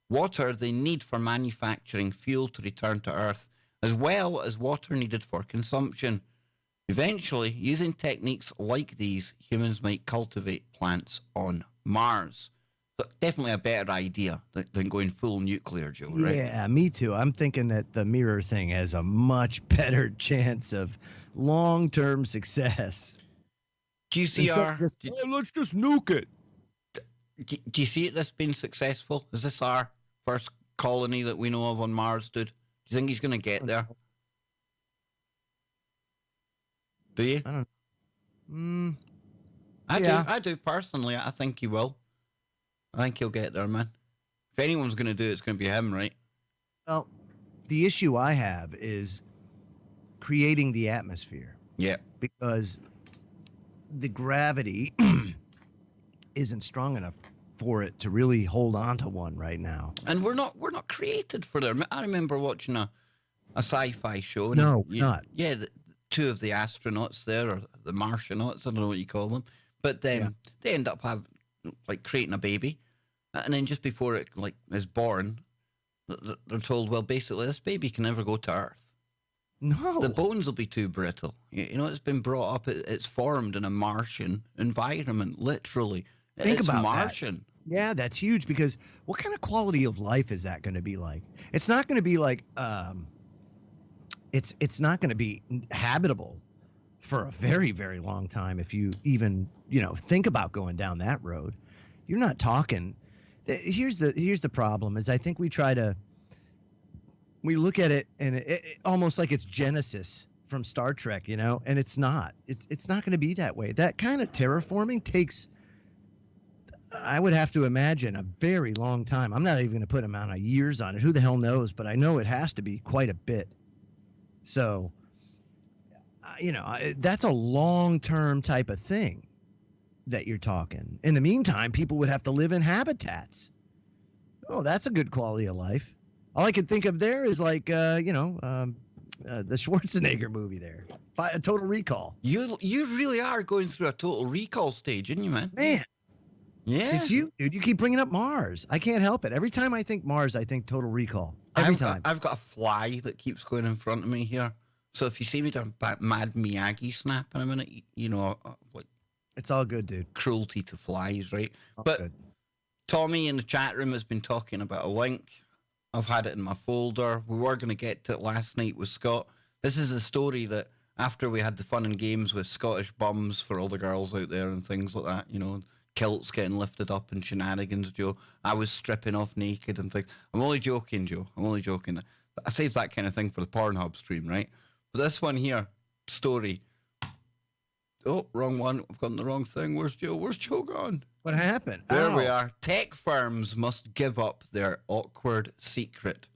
Water they need for manufacturing fuel to return to Earth, as well as water needed for consumption. Eventually, using techniques like these, humans might cultivate plants on Mars. So definitely a better idea than going full nuclear, Joe, right? Yeah, me too. I'm thinking that the mirror thing has a much better chance of long-term success. Do you see let's just nuke it. Do you see it this being successful? Is this our first colony that we know of on Mars, dude? Do you think he's going to get there? Do you? I don't know. I do personally. I think he will. I think he'll get there, man. If anyone's going to do it, it's going to be him, right? Well, the issue I have is creating the atmosphere. Yeah. Because the gravity isn't strong enough for it to really hold on to one right now. And we're not created for them. I remember watching a sci-fi show. No, not. Yeah, two of the astronauts there, or the Martianauts, I don't know what you call them, but they end up creating a baby, and then just before it is born, they're told, well, basically this baby can never go to Earth. No, the bones will be too brittle. You know, it's been brought up. It's formed in a Martian environment, literally. Think it's about Martian. That. Yeah, that's huge, because what kind of quality of life is that going to be like? It's not going to be like it's not going to be habitable for a very, very long time. If you even, think about going down that road, you're not talking. Here's the problem is I think we look at it and it almost like it's Genesis from Star Trek, and it's not. It's not going to be that way. That kind of terraforming takes, I would have to imagine, a very long time. I'm not even going to put amount of years on it. Who the hell knows? But I know it has to be quite a bit. So, that's a long-term type of thing that you're talking. In the meantime, people would have to live in habitats. Oh, that's a good quality of life. All I can think of there is like, the Schwarzenegger movie there, Total Recall. You really are going through a Total Recall stage, aren't you, man? Man. Yeah. It's you, dude. You keep bringing up Mars. I can't help it. Every time I think Mars, I think Total Recall. Every time. I've got a fly that keeps going in front of me here. So if you see me doing Mad Miyagi snap in a minute, like... It's all good, dude. Cruelty to flies, right? All but good. Tommy in the chat room has been talking about a link. I've had it in my folder. We were going to get to it last night with Scott. This is a story that after we had the fun and games with Scottish bums for all the girls out there and things like that, kilts getting lifted up and shenanigans, Joe. I was stripping off naked and things. I'm only joking, Joe. I'm only joking. I saved that kind of thing for the Pornhub stream, right? But this one here, story. Oh, wrong one. I've gotten the wrong thing. Where's Joe? Where's Joe gone? What happened? There we are. Tech firms must give up their awkward secret.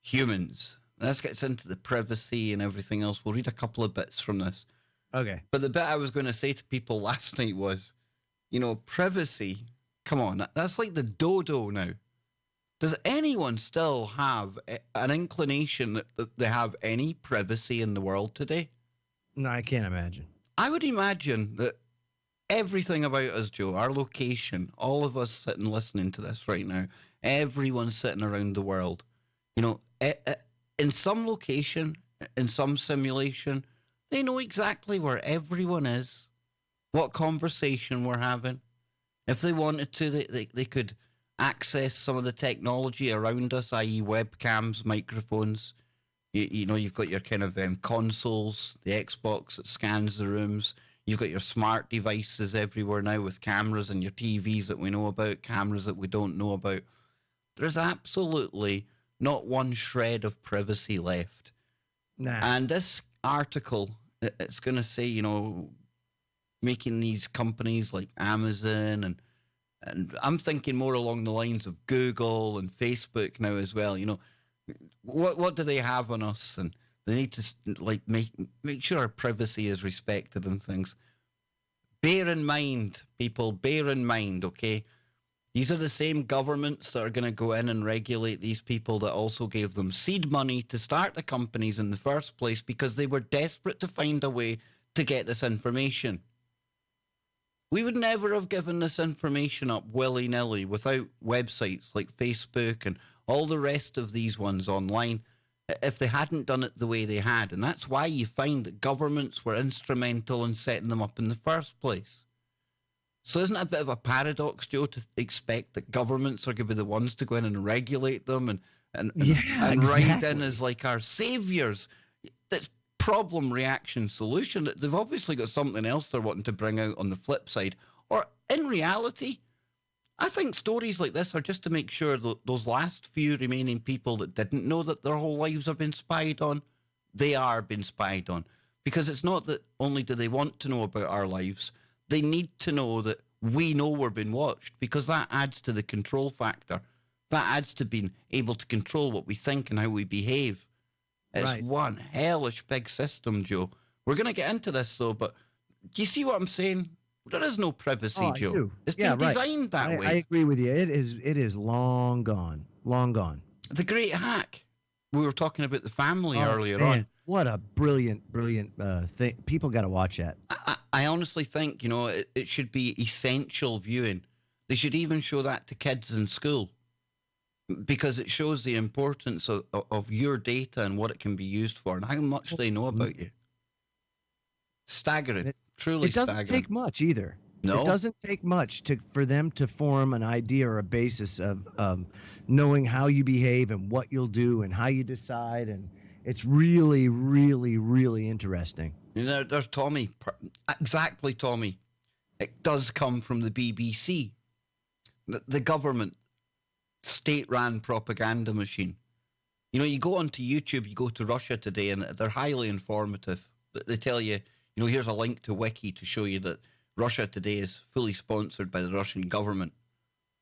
Humans. This gets into the privacy and everything else. We'll read a couple of bits from this. Okay. But the bit I was going to say to people last night was, privacy. Come on. That's like the dodo now. Does anyone still have an inclination that they have any privacy in the world today? No, I can't imagine. I would imagine that everything about us, Joe, our location, all of us sitting listening to this right now, everyone sitting around the world, in some location, in some simulation, they know exactly where everyone is, what conversation we're having. If they wanted to, they could access some of the technology around us, i.e. webcams, microphones. You've got your kind of consoles, the Xbox that scans the rooms. You've got your smart devices everywhere now with cameras and your TVs that we know about, cameras that we don't know about. There's absolutely not one shred of privacy left. Nah. And this article, it's going to say, making these companies like Amazon and I'm thinking more along the lines of Google and Facebook now as well. What do they have on us? And they need to make sure our privacy is respected and things. Bear in mind, people, okay? These are the same governments that are going to go in and regulate these people that also gave them seed money to start the companies in the first place because they were desperate to find a way to get this information. We would never have given this information up willy-nilly without websites like Facebook and all the rest of these ones online if they hadn't done it the way they had. And that's why you find that governments were instrumental in setting them up in the first place. So isn't it a bit of a paradox, Joe, to expect that governments are going to be the ones to go in and regulate them and ride in as like our saviors? That's problem, reaction, solution. They've obviously got something else they're wanting to bring out on the flip side. Or in reality, I think stories like this are just to make sure that those last few remaining people that didn't know that their whole lives are being spied on, they are being spied on. Because it's not that only do they want to know about our lives, they need to know that we know we're being watched, because that adds to the control factor. That adds to being able to control what we think and how we behave. It's right. One hellish big system, Joe. We're going to get into this, though, but do you see what I'm saying? There is no privacy, Joe. Do. It's been designed that way. I agree with you. It is long gone. Long gone. The Great Hack. We were talking about the family earlier on. What a brilliant thing. People got to watch that. I honestly think, it should be essential viewing. They should even show that to kids in school, because it shows the importance of your data and what it can be used for and how much they know about you. Staggering. Truly staggering. It doesn't take much either. No. It doesn't take much for them to form an idea or a basis of knowing how you behave and what you'll do and how you decide. And it's really, really, really interesting. There's Tommy. Exactly, Tommy. It does come from the BBC. The government, state-run propaganda machine. You go onto YouTube, you go to Russia Today, and they're highly informative. They tell you, here's a link to Wiki to show you that Russia Today is fully sponsored by the Russian government.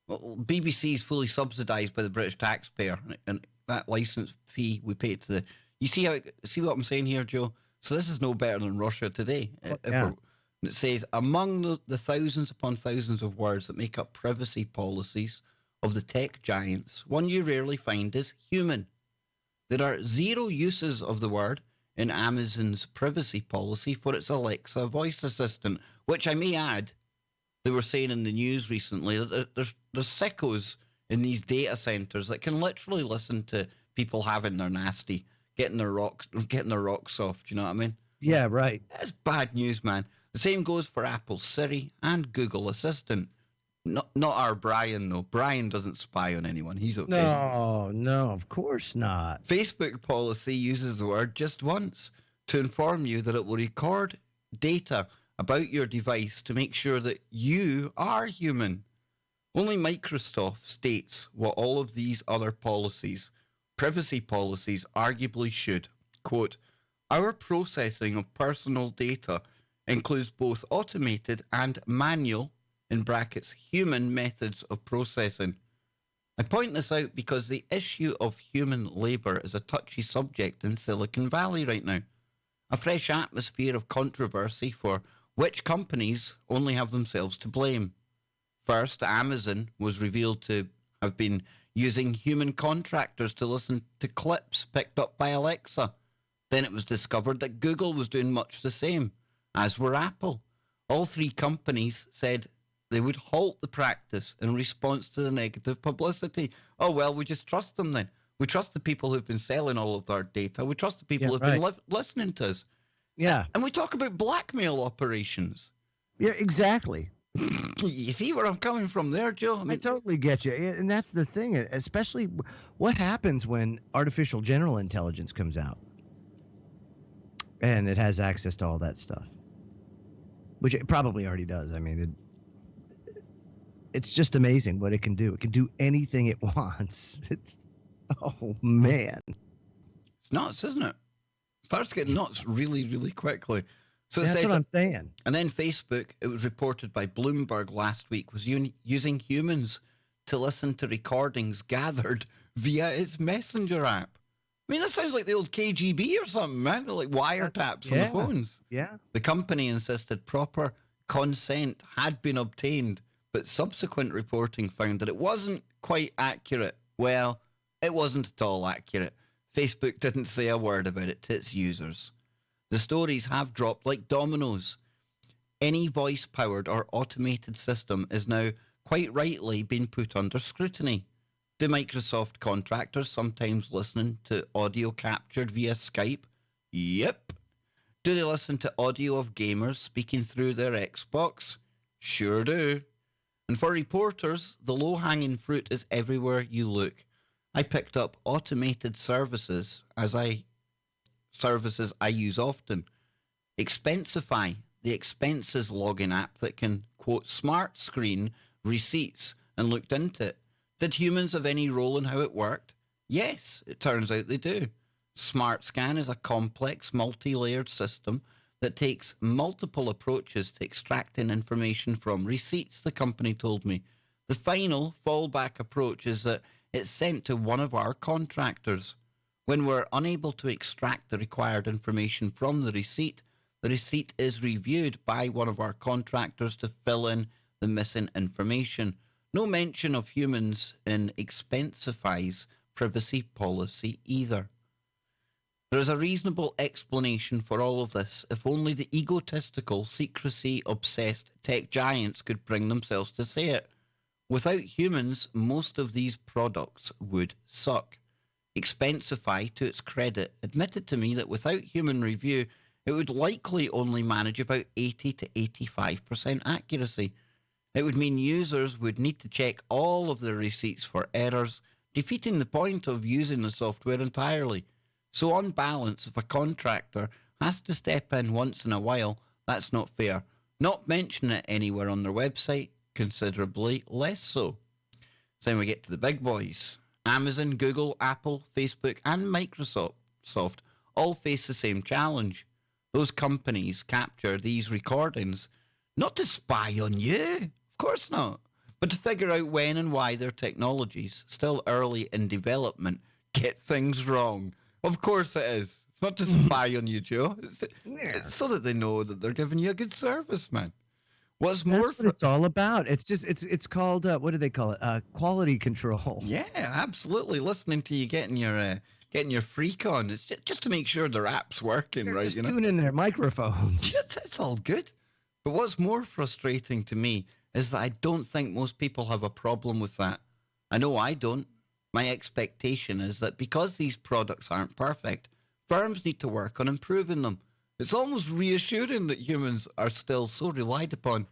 Well, BBC is fully subsidized by the British taxpayer, and that license fee we pay to the... You see what I'm saying here, Joe? So this is no better than Russia today. Yeah. It says, among the thousands upon thousands of words that make up privacy policies of the tech giants, one you rarely find is human. There are 0 uses of the word in Amazon's privacy policy for its Alexa voice assistant, which I may add, they were saying in the news recently that there's sickos in these data centers that can literally listen to people having their nasty, getting their rocks off. Do you know what I mean? Yeah, right. That's bad news, man. The same goes for Apple's Siri and Google Assistant. Not our Brian, though. Brian doesn't spy on anyone. He's okay. No, of course not. Facebook policy uses the word just once to inform you that it will record data about your device to make sure that you are human. Only Microsoft states what all of these other privacy policies, arguably should. Quote, our processing of personal data includes both automated and manual, in brackets, human methods of processing. I point this out because the issue of human labour is a touchy subject in Silicon Valley right now. A fresh atmosphere of controversy for which companies only have themselves to blame. First, Amazon was revealed to have been using human contractors to listen to clips picked up by Alexa. Then it was discovered that Google was doing much the same, as were Apple. All 3 companies said they would halt the practice in response to the negative publicity. Oh, well, we just trust them then. We trust the people who've been selling all of our data. We trust the people who've been listening to us. Yeah. And we talk about blackmail operations. Yeah, exactly. You see where I'm coming from there, Joe? I totally get you. And that's the thing, especially what happens when artificial general intelligence comes out and it has access to all that stuff, which it probably already does. I mean, it's just amazing what it can do. It can do anything it wants. Oh, man. It's nuts, isn't it? It starts getting nuts really, really quickly. So that's what I'm saying. And then Facebook, it was reported by Bloomberg last week, was using humans to listen to recordings gathered via its messenger app. I mean, that sounds like the old KGB or something, man. Like wiretaps on the phones. Yeah. The company insisted proper consent had been obtained, but subsequent reporting found that it wasn't quite accurate. Well, it wasn't at all accurate. Facebook didn't say a word about it to its users. The stories have dropped like dominoes. Any voice-powered or automated system is now quite rightly being put under scrutiny. Do Microsoft contractors sometimes listen to audio captured via Skype? Yep. Do they listen to audio of gamers speaking through their Xbox? Sure do. And for reporters, the low-hanging fruit is everywhere you look. I picked up automated services I use often. Expensify, the expenses login app that can, quote, smart screen receipts and looked into it. Did humans have any role in how it worked? Yes, it turns out they do. SmartScan is a complex, multi-layered system that takes multiple approaches to extracting information from receipts, the company told me. The final fallback approach is that it's sent to one of our contractors. When we're unable to extract the required information from the receipt is reviewed by one of our contractors to fill in the missing information. No mention of humans in Expensify's privacy policy either. There is a reasonable explanation for all of this if only the egotistical, secrecy-obsessed tech giants could bring themselves to say it. Without humans, most of these products would suck. Expensify, to its credit, admitted to me that without human review, it would likely only manage about 80 to 85% accuracy. It would mean users would need to check all of their receipts for errors, defeating the point of using the software entirely. So on balance, if a contractor has to step in once in a while, that's not fair. Not mention it anywhere on their website, considerably less so. So then we get to the big boys. Amazon, Google, Apple, Facebook, and Microsoft all face the same challenge. Those companies capture these recordings not to spy on you, of course not, but to figure out when and why their technologies, still early in development, get things wrong. Of course it is. It's not to spy on you, Joe. It's so that they know that they're giving you a good service, man. What's more? That's what it's all about. It's just it's called what do they call it? Quality control. Yeah, absolutely. Listening to you getting your freak on. It's just to make sure their app's working, They're right? just You know, tuning their microphones. it's all good. But what's more frustrating to me is that I don't think most people have a problem with that. I know I don't. My expectation is that because these products aren't perfect, firms need to work on improving them. It's almost reassuring that humans are still so relied upon.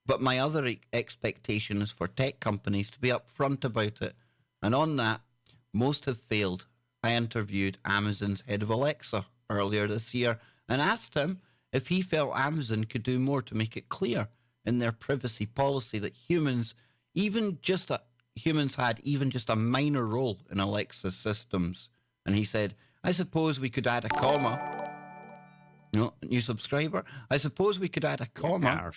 But my other expectation is for tech companies to be upfront about it. And on that, most have failed. I interviewed Amazon's head of Alexa earlier this year and asked him if he felt Amazon could do more to make it clear in their privacy policy that humans had even just a minor role in Alexa's systems. And he said, I suppose we could add a comma. No, new subscriber. I suppose we could add a comma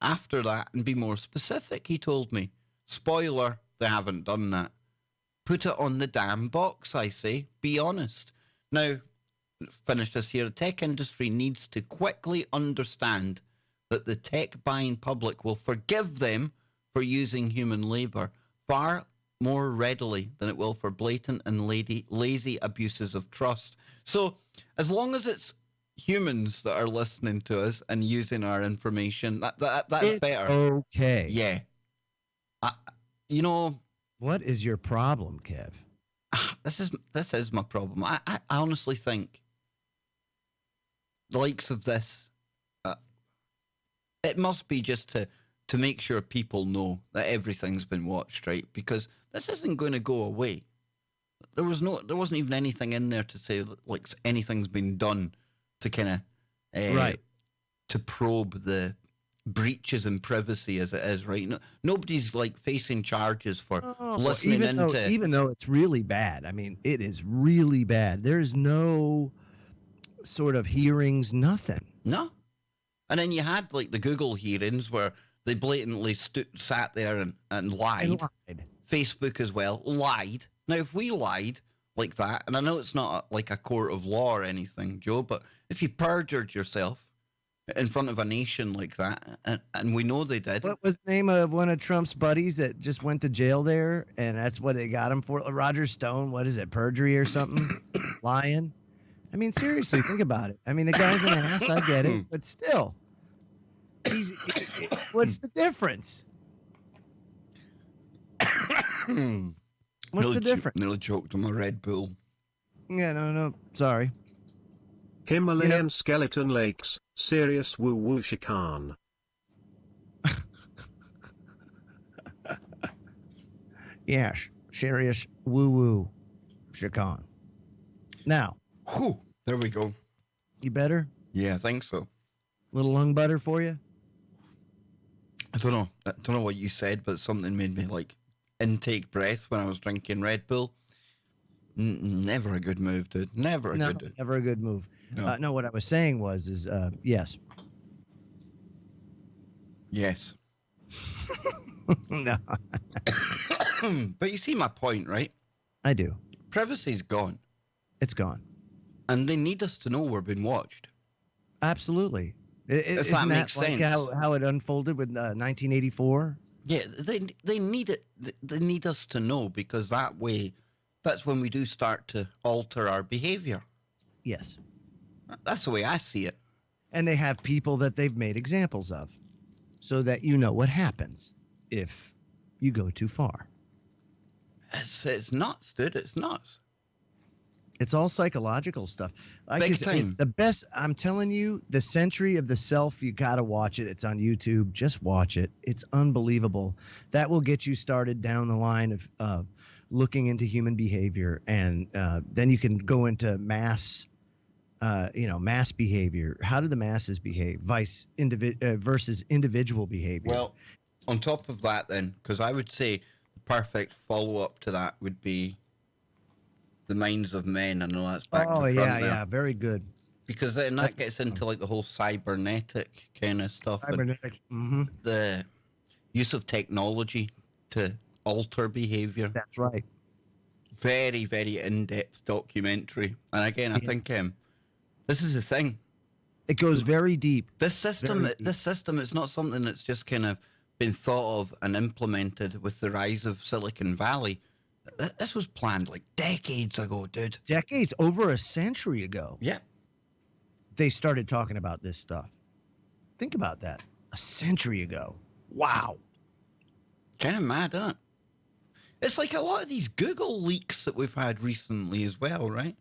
after that and be more specific, he told me. Spoiler, they haven't done that. Put it on the damn box, I say. Be honest. Now, finish this here. The tech industry needs to quickly understand that the tech buying public will forgive them for using human labor far more readily than it will for blatant and lazy abuses of trust. So, as long as it's humans that are listening to us and using our information, that's it's better. Okay. Yeah. You know, what is your problem, Kev? This is my problem. I honestly think the likes of this, it must be just to make sure people know that everything's been watched, right? Because this isn't going to go away. There wasn't even anything in there to say like anything's been done to kind of right to probe the breaches in privacy as it is, right? Nobody's like facing charges for listening even though it's really bad. I mean, it is really bad. There's no sort of hearings, nothing. No. And then you had like the Google hearings where they blatantly sat there and lied. Facebook as well lied. Now, if we lied like that, and I know it's not like a court of law or anything, Joe, but if you perjured yourself in front of a nation like that, and we know they did. What was the name of one of Trump's buddies that just went to jail there, and that's what they got him for? Roger Stone, what is it, perjury or something? Lying? I mean, seriously, think about it. I mean, the guy's an ass, I get it, but still. What's the difference? What's the difference? Nearly choked on my Red Bull. Yeah, no, sorry. Himalayan skeleton lakes, serious woo-woo chican. Yes, serious woo-woo chican. Now. Whew, there we go. You better? Yeah, I think so. Little lung butter for you? I don't know what you said, but something made me like intake breath when I was drinking Red Bull. Never a good move, dude. Never a good move. No. No, what I was saying was yes. Yes. No. But you see my point, right? I do. Privacy's gone. It's gone. And they need us to know we're being watched. Absolutely. If that makes like sense. How it unfolded with 1984? Yeah, they need it. They need us to know, because that way, that's when we do start to alter our behavior. Yes. That's the way I see it. And they have people that they've made examples of, so that you know what happens if you go too far. It's nuts, dude. It's nuts. It's all psychological stuff. Big time. The best, I'm telling you, The Century of the Self, you got to watch it. It's on YouTube. Just watch it. It's unbelievable. That will get you started down the line of looking into human behavior. And then you can go into mass behavior. How do the masses behave versus individual behavior? Well, on top of that then, because I would say the perfect follow-up to that would be The Minds of Men. I know that's back to front there. Yeah, very good. Because then that gets into like the whole cybernetic kind of stuff. Cybernetic. The use of technology to alter behavior. That's right. Very, very in-depth documentary. And again, I think This is the thing. It goes very deep. This system is not something that's just kind of been thought of and implemented with the rise of Silicon Valley. This was planned like decades ago, dude. Decades, over a century ago. Yeah. They started talking about this stuff. Think about that. A century ago. Wow. Kind of mad, isn't it? It's like a lot of these Google leaks that we've had recently as well, right?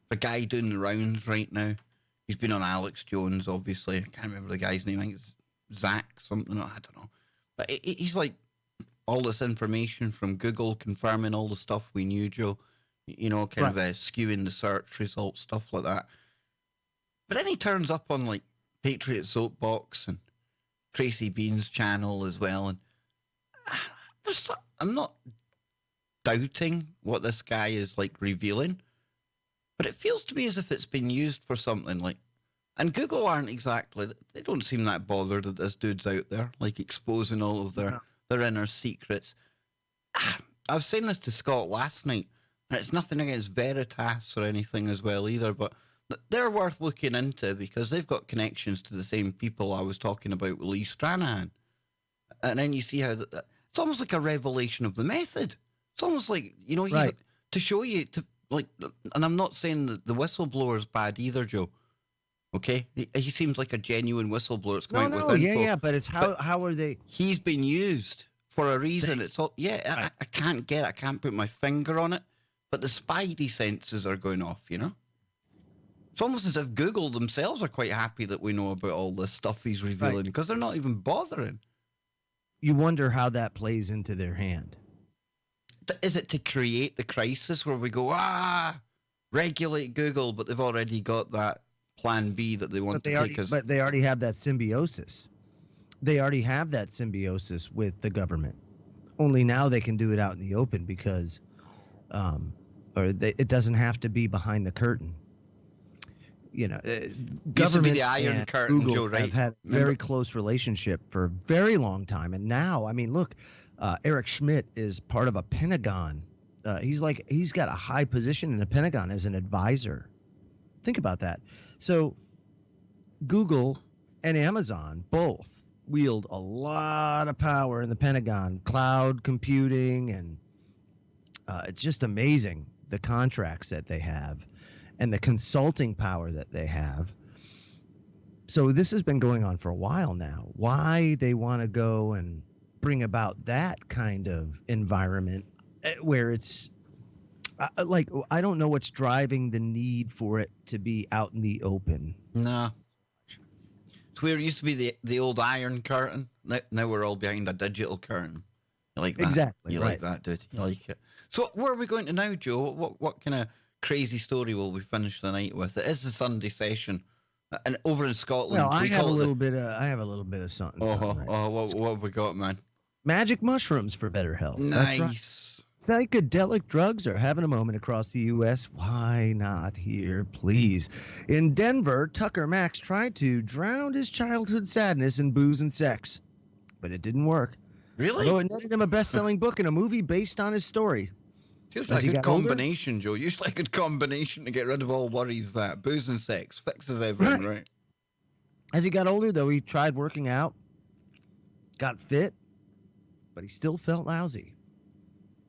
A guy doing the rounds right now. He's been on Alex Jones, obviously. I can't remember the guy's name. I think it's Zach something. I don't know. But he's like all this information from Google confirming all the stuff we knew, Joe. You know, kind of skewing the search results, stuff like that. But then he turns up on like Patriot Soapbox and Tracy Bean's channel as well. And I'm not doubting what this guy is like revealing, but it feels to me as if it's been used for something like, and Google aren't exactly, they don't seem that bothered that this dude's out there, like exposing all of their inner secrets. I was saying this to Scott last night, and it's nothing against Veritas or anything as well either, but they're worth looking into because they've got connections to the same people I was talking about with Lee Stranahan. And then you see how it's almost like a revelation of the method. It's almost like, you know, to show you, to like, and I'm not saying that the whistleblower's bad either, Joe. Okay? He seems like a genuine whistleblower. It's coming with info. But it's how are they? He's been used for a reason. It's all, I can't put my finger on it, but the spidey senses are going off, you know? It's almost as if Google themselves are quite happy that we know about all this stuff he's revealing because they're not even bothering. You wonder how that plays into their hand. Is it to create the crisis where we go, regulate Google, but they've already got that plan B that they want to take us? But they already have that symbiosis. They already have that symbiosis with the government. Only now they can do it out in the open because, it doesn't have to be behind the curtain. You know, government the Iron and Curtain, Google Joe, right? have had a very close relationship for a very long time, and now, I mean, look, Eric Schmidt is part of a Pentagon. He's got a high position in the Pentagon as an advisor. Think about that. So, Google and Amazon both wield a lot of power in the Pentagon, cloud computing, and it's just amazing the contracts that they have and the consulting power that they have. So this has been going on for a while now. Why they want to go and bring about that kind of environment where it's I don't know what's driving the need for it to be out in the open. No. It's where it used to be the old Iron Curtain. Now we're all behind a digital curtain. You like that? Exactly. You like that, dude. You like it. So where are we going to now, Joe? What kind of crazy story will we finish the night with? It is the Sunday session, and over in Scotland. Well, I have a little bit of something. What have we got, man? Magic mushrooms for better health. Nice. Psychedelic drugs are having a moment across the U.S. Why not here, please? In Denver, Tucker Max tried to drown his childhood sadness in booze and sex, but it didn't work. Really? Although it netted him a best-selling book and a movie based on his story. Feels like a good combination, Joe. Used like a good combination to get rid of all worries. That booze and sex fixes everything, right? As he got older, though, he tried working out, got fit, but he still felt lousy.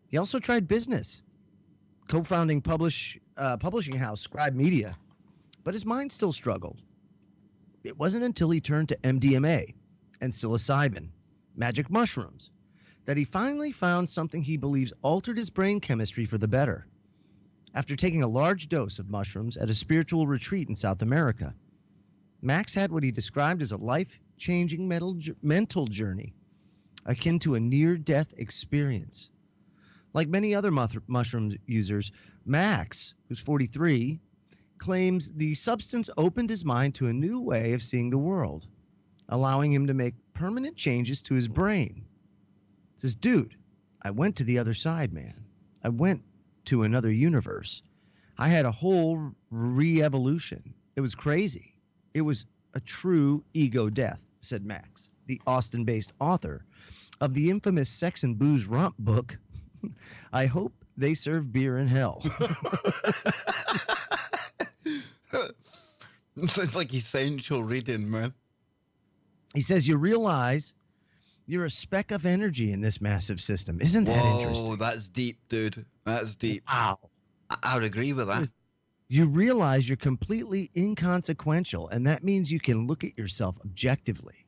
He also tried business, co-founding publishing house Scribe Media, but his mind still struggled. It wasn't until he turned to MDMA and psilocybin, magic mushrooms, that he finally found something he believes altered his brain chemistry for the better. After taking a large dose of mushrooms at a spiritual retreat in South America, Max had what he described as a life-changing mental journey, akin to a near-death experience. Like many other mushroom users, Max, who's 43, claims the substance opened his mind to a new way of seeing the world, allowing him to make permanent changes to his brain. He says, dude, I went to the other side, man. I went to another universe. I had a whole re-evolution. It was crazy. It was a true ego death, said Max, the Austin-based author of the infamous Sex and Booze Romp book, I Hope They Serve Beer in Hell. Sounds like essential reading, man. He says, you realize you're a speck of energy in this massive system. Isn't that interesting? Oh, that's deep, dude. That's deep. Wow. I would agree with that. You realize you're completely inconsequential, and that means you can look at yourself objectively.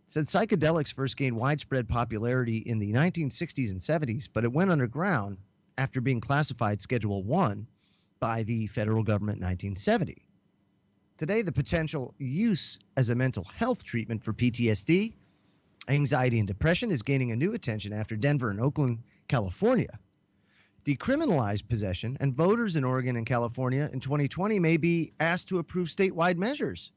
It said psychedelics first gained widespread popularity in the 1960s and 70s, but it went underground after being classified Schedule 1 by the federal government in 1970. Today, the potential use as a mental health treatment for PTSD, anxiety, and depression is gaining a new attention after Denver and Oakland, California decriminalized possession, and voters in Oregon and California in 2020 may be asked to approve statewide measures.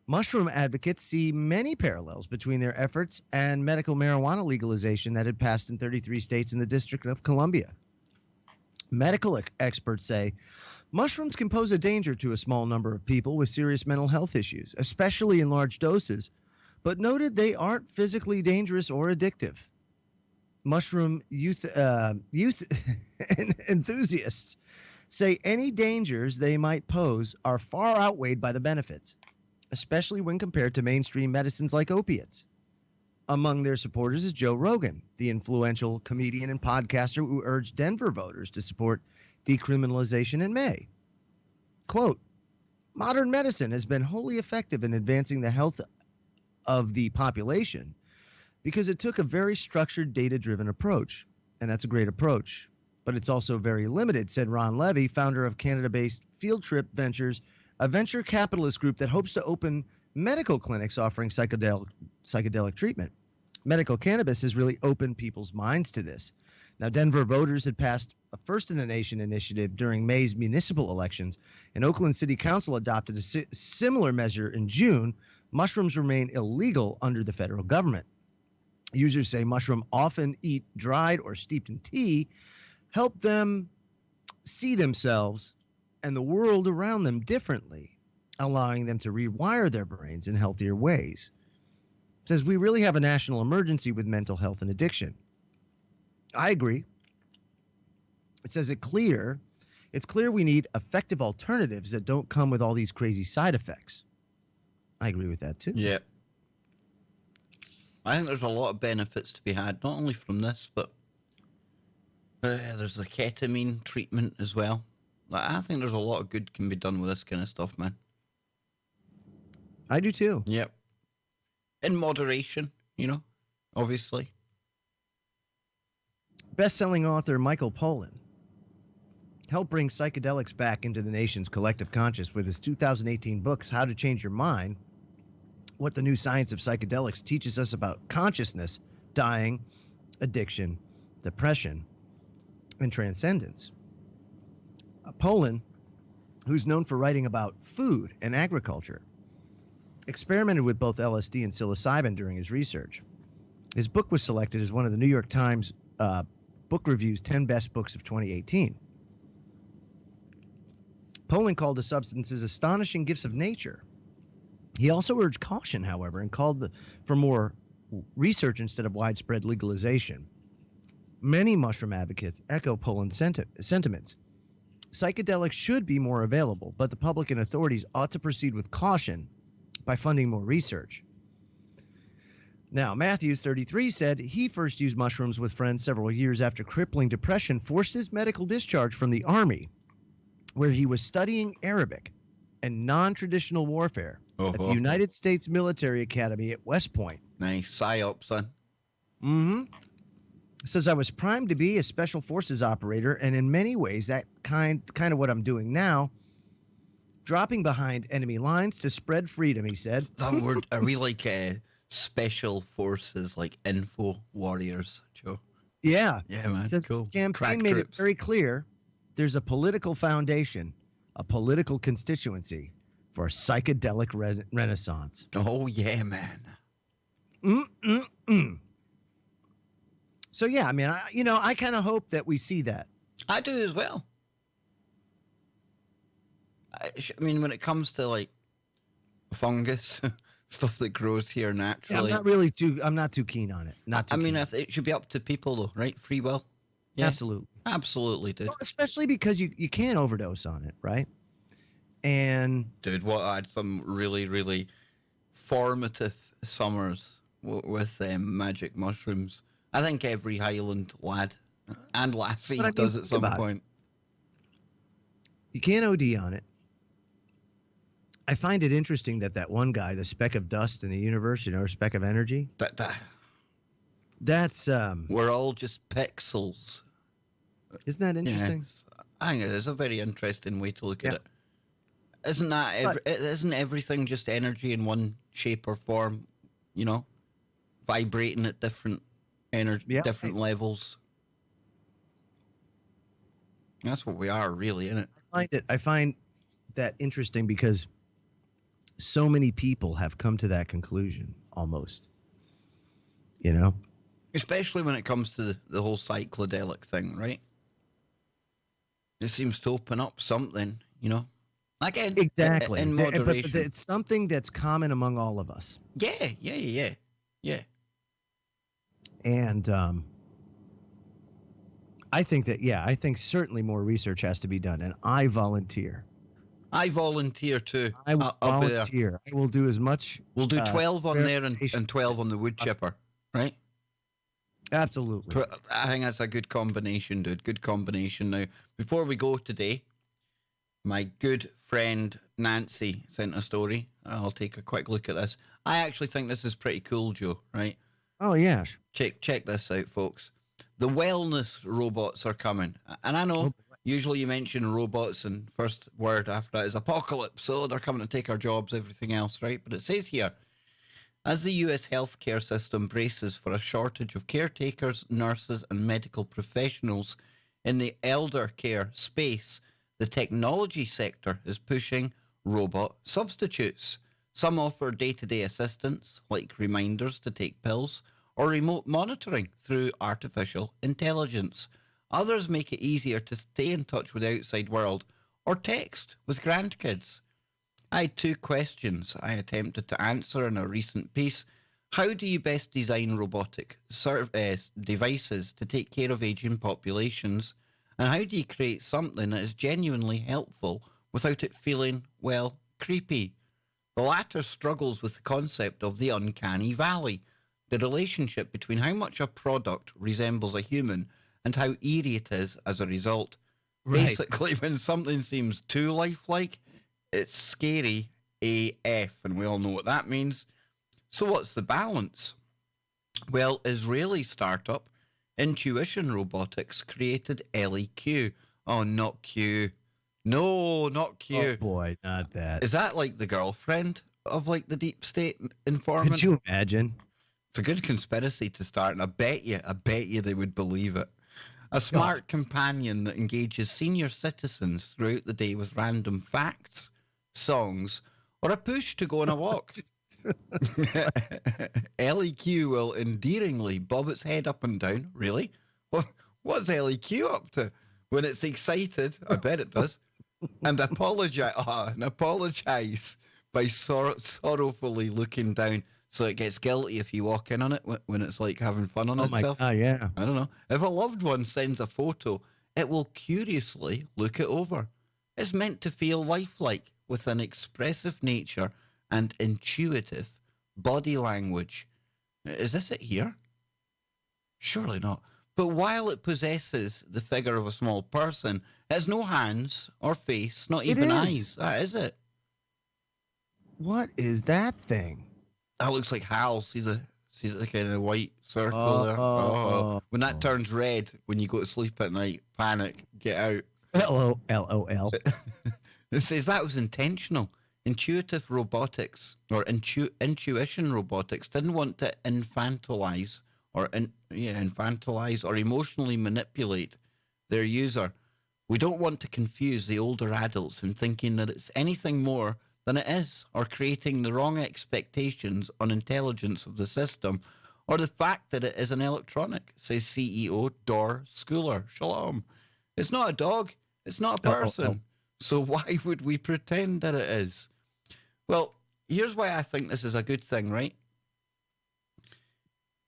Mushroom advocates see many parallels between their efforts and medical marijuana legalization that had passed in 33 states in the District of Columbia. Medical experts say mushrooms can pose a danger to a small number of people with serious mental health issues, especially in large doses, but noted they aren't physically dangerous or addictive. Mushroom youth enthusiasts say any dangers they might pose are far outweighed by the benefits, especially when compared to mainstream medicines like opiates. Among their supporters is Joe Rogan, the influential comedian and podcaster who urged Denver voters to support decriminalization in May. Quote, modern medicine has been wholly effective in advancing the health of the population because it took a very structured, data-driven approach. And that's a great approach. But it's also very limited, said Ron Levy, founder of Canada-based Field Trip Ventures, a venture capitalist group that hopes to open medical clinics offering psychedelic treatment. Medical cannabis has really opened people's minds to this. Now, Denver voters had passed a first-in-the-nation initiative during May's municipal elections, and Oakland City Council adopted a similar measure in June. Mushrooms remain illegal under the federal government. Users say mushroom often eat dried or steeped in tea, help them see themselves and the world around them differently, allowing them to rewire their brains in healthier ways. It says we really have a national emergency with mental health and addiction. I agree. It says it's clear we need effective alternatives that don't come with all these crazy side effects. I agree with that too. Yeah. I think there's a lot of benefits to be had, not only from this, but there's the ketamine treatment as well. I think there's a lot of good can be done with this kind of stuff, man. I do too. Yep. In moderation, obviously. Best-selling author Michael Pollan helped bring psychedelics back into the nation's collective conscious with his 2018 books, How to Change Your Mind, What the New Science of Psychedelics Teaches Us About Consciousness, Dying, Addiction, Depression, and Transcendence. Pollan, who's known for writing about food and agriculture, experimented with both LSD and psilocybin during his research. His book was selected as one of the New York Times Book Review's 10 Best Books of 2018. Pollan called the substances astonishing gifts of nature. He also urged caution, however, and called for more research instead of widespread legalization. Many mushroom advocates echo Pollan's sentiments. Psychedelics should be more available, but the public and authorities ought to proceed with caution by funding more research. Now, Matthews, 33, said he first used mushrooms with friends several years after crippling depression forced his medical discharge from the Army, where he was studying Arabic and non-traditional warfare at the United States Military Academy at West Point. Nice. PSYOP, son. Mm-hmm. Says, I was primed to be a special forces operator, and in many ways, that kind of what I'm doing now, dropping behind enemy lines to spread freedom, he said. That word, are we like special forces, like info warriors, Joe? Yeah. Yeah, man. Says, cool. Campaign made it very clear there's a political foundation, a political constituency for a psychedelic renaissance. Oh, yeah, man. So, yeah, I mean, I kind of hope that we see that. I do as well. I mean, when it comes to, like, fungus, stuff that grows here naturally. Yeah, I'm not too keen on it. It should be up to people, though, right? Free will. Yeah. Absolutely. Absolutely, dude. Well, especially because you can't overdose on it, right? And dude, what I had some really, really formative summers with magic mushrooms. I think every Highland lad and lassie does at some point. You can't OD on it. I find it interesting that one guy, the speck of dust in the universe, or speck of energy. That's we're all just pixels. Isn't that interesting? Yes. I think it is a very interesting way to look at it. Isn't that isn't everything just energy in one shape or form? Vibrating at different energy, different levels. That's what we are, really, isn't it? I find that interesting because so many people have come to that conclusion almost. Especially when it comes to the whole psychedelic thing, right? It seems to open up something, Again, exactly. In moderation. But it's something that's common among all of us. Yeah. And I think certainly more research has to be done, and I volunteer. I volunteer too. I will volunteer. I will do as much. We'll do 12 on there and 12 on the wood chipper, right? Absolutely. I think that's a good combination, dude. Good combination. Now, before we go today, my good friend Nancy sent a story. I'll take a quick look at this. I actually think this is pretty cool, Joe, right? Oh, yeah. Check this out, folks. The wellness robots are coming. And I know usually you mention robots and first word after that is apocalypse. So they're coming to take our jobs, everything else, right? But it says here, as the US healthcare system braces for a shortage of caretakers, nurses, and medical professionals in the elder care space, the technology sector is pushing robot substitutes. Some offer day-to-day assistance, like reminders to take pills, or remote monitoring through artificial intelligence. Others make it easier to stay in touch with the outside world or text with grandkids. I had 2 questions I attempted to answer in a recent piece. How do you best design robotic devices to take care of aging populations? And how do you create something that is genuinely helpful without it feeling, creepy? The latter struggles with the concept of the uncanny valley, the relationship between how much a product resembles a human and how eerie it is as a result. Right. Basically, when something seems too lifelike, it's scary AF, and we all know what that means. So what's the balance? Well, Israeli startup Intuition Robotics created LEQ. Oh, not Q. No, not Q. Oh, boy, not that. Is that like the girlfriend of like the deep state informant? Could you imagine? It's a good conspiracy to start, and I bet you they would believe it. A smart companion that engages senior citizens throughout the day with random facts, songs, or a push to go on a walk. LEQ will endearingly bob its head up and down. Really? What's LEQ up to? When it's excited, I bet it does. And apologize by sorrowfully looking down, so it gets guilty if you walk in on it when it's like having fun on itself. Oh, yeah. I don't know. If a loved one sends a photo, it will curiously look it over. It's meant to feel lifelike, with an expressive nature and intuitive body language. Is this it here? Surely not. But while it possesses the figure of a small person, it has no hands or face, not even eyes. That is it. What is that thing? That looks like Hal. See the kind of white circle there? Oh. When that turns red when you go to sleep at night, panic, get out. LOL. It says that was intentional. Intuitive robotics or intuition robotics didn't want to infantilize or emotionally manipulate their user. We don't want to confuse the older adults in thinking that it's anything more than it is, or creating the wrong expectations on intelligence of the system, or the fact that it is an electronic, says CEO Dor Schooler. Shalom. It's not a dog. It's not a person. So why would we pretend that it is? Well, here's why I think this is a good thing, right?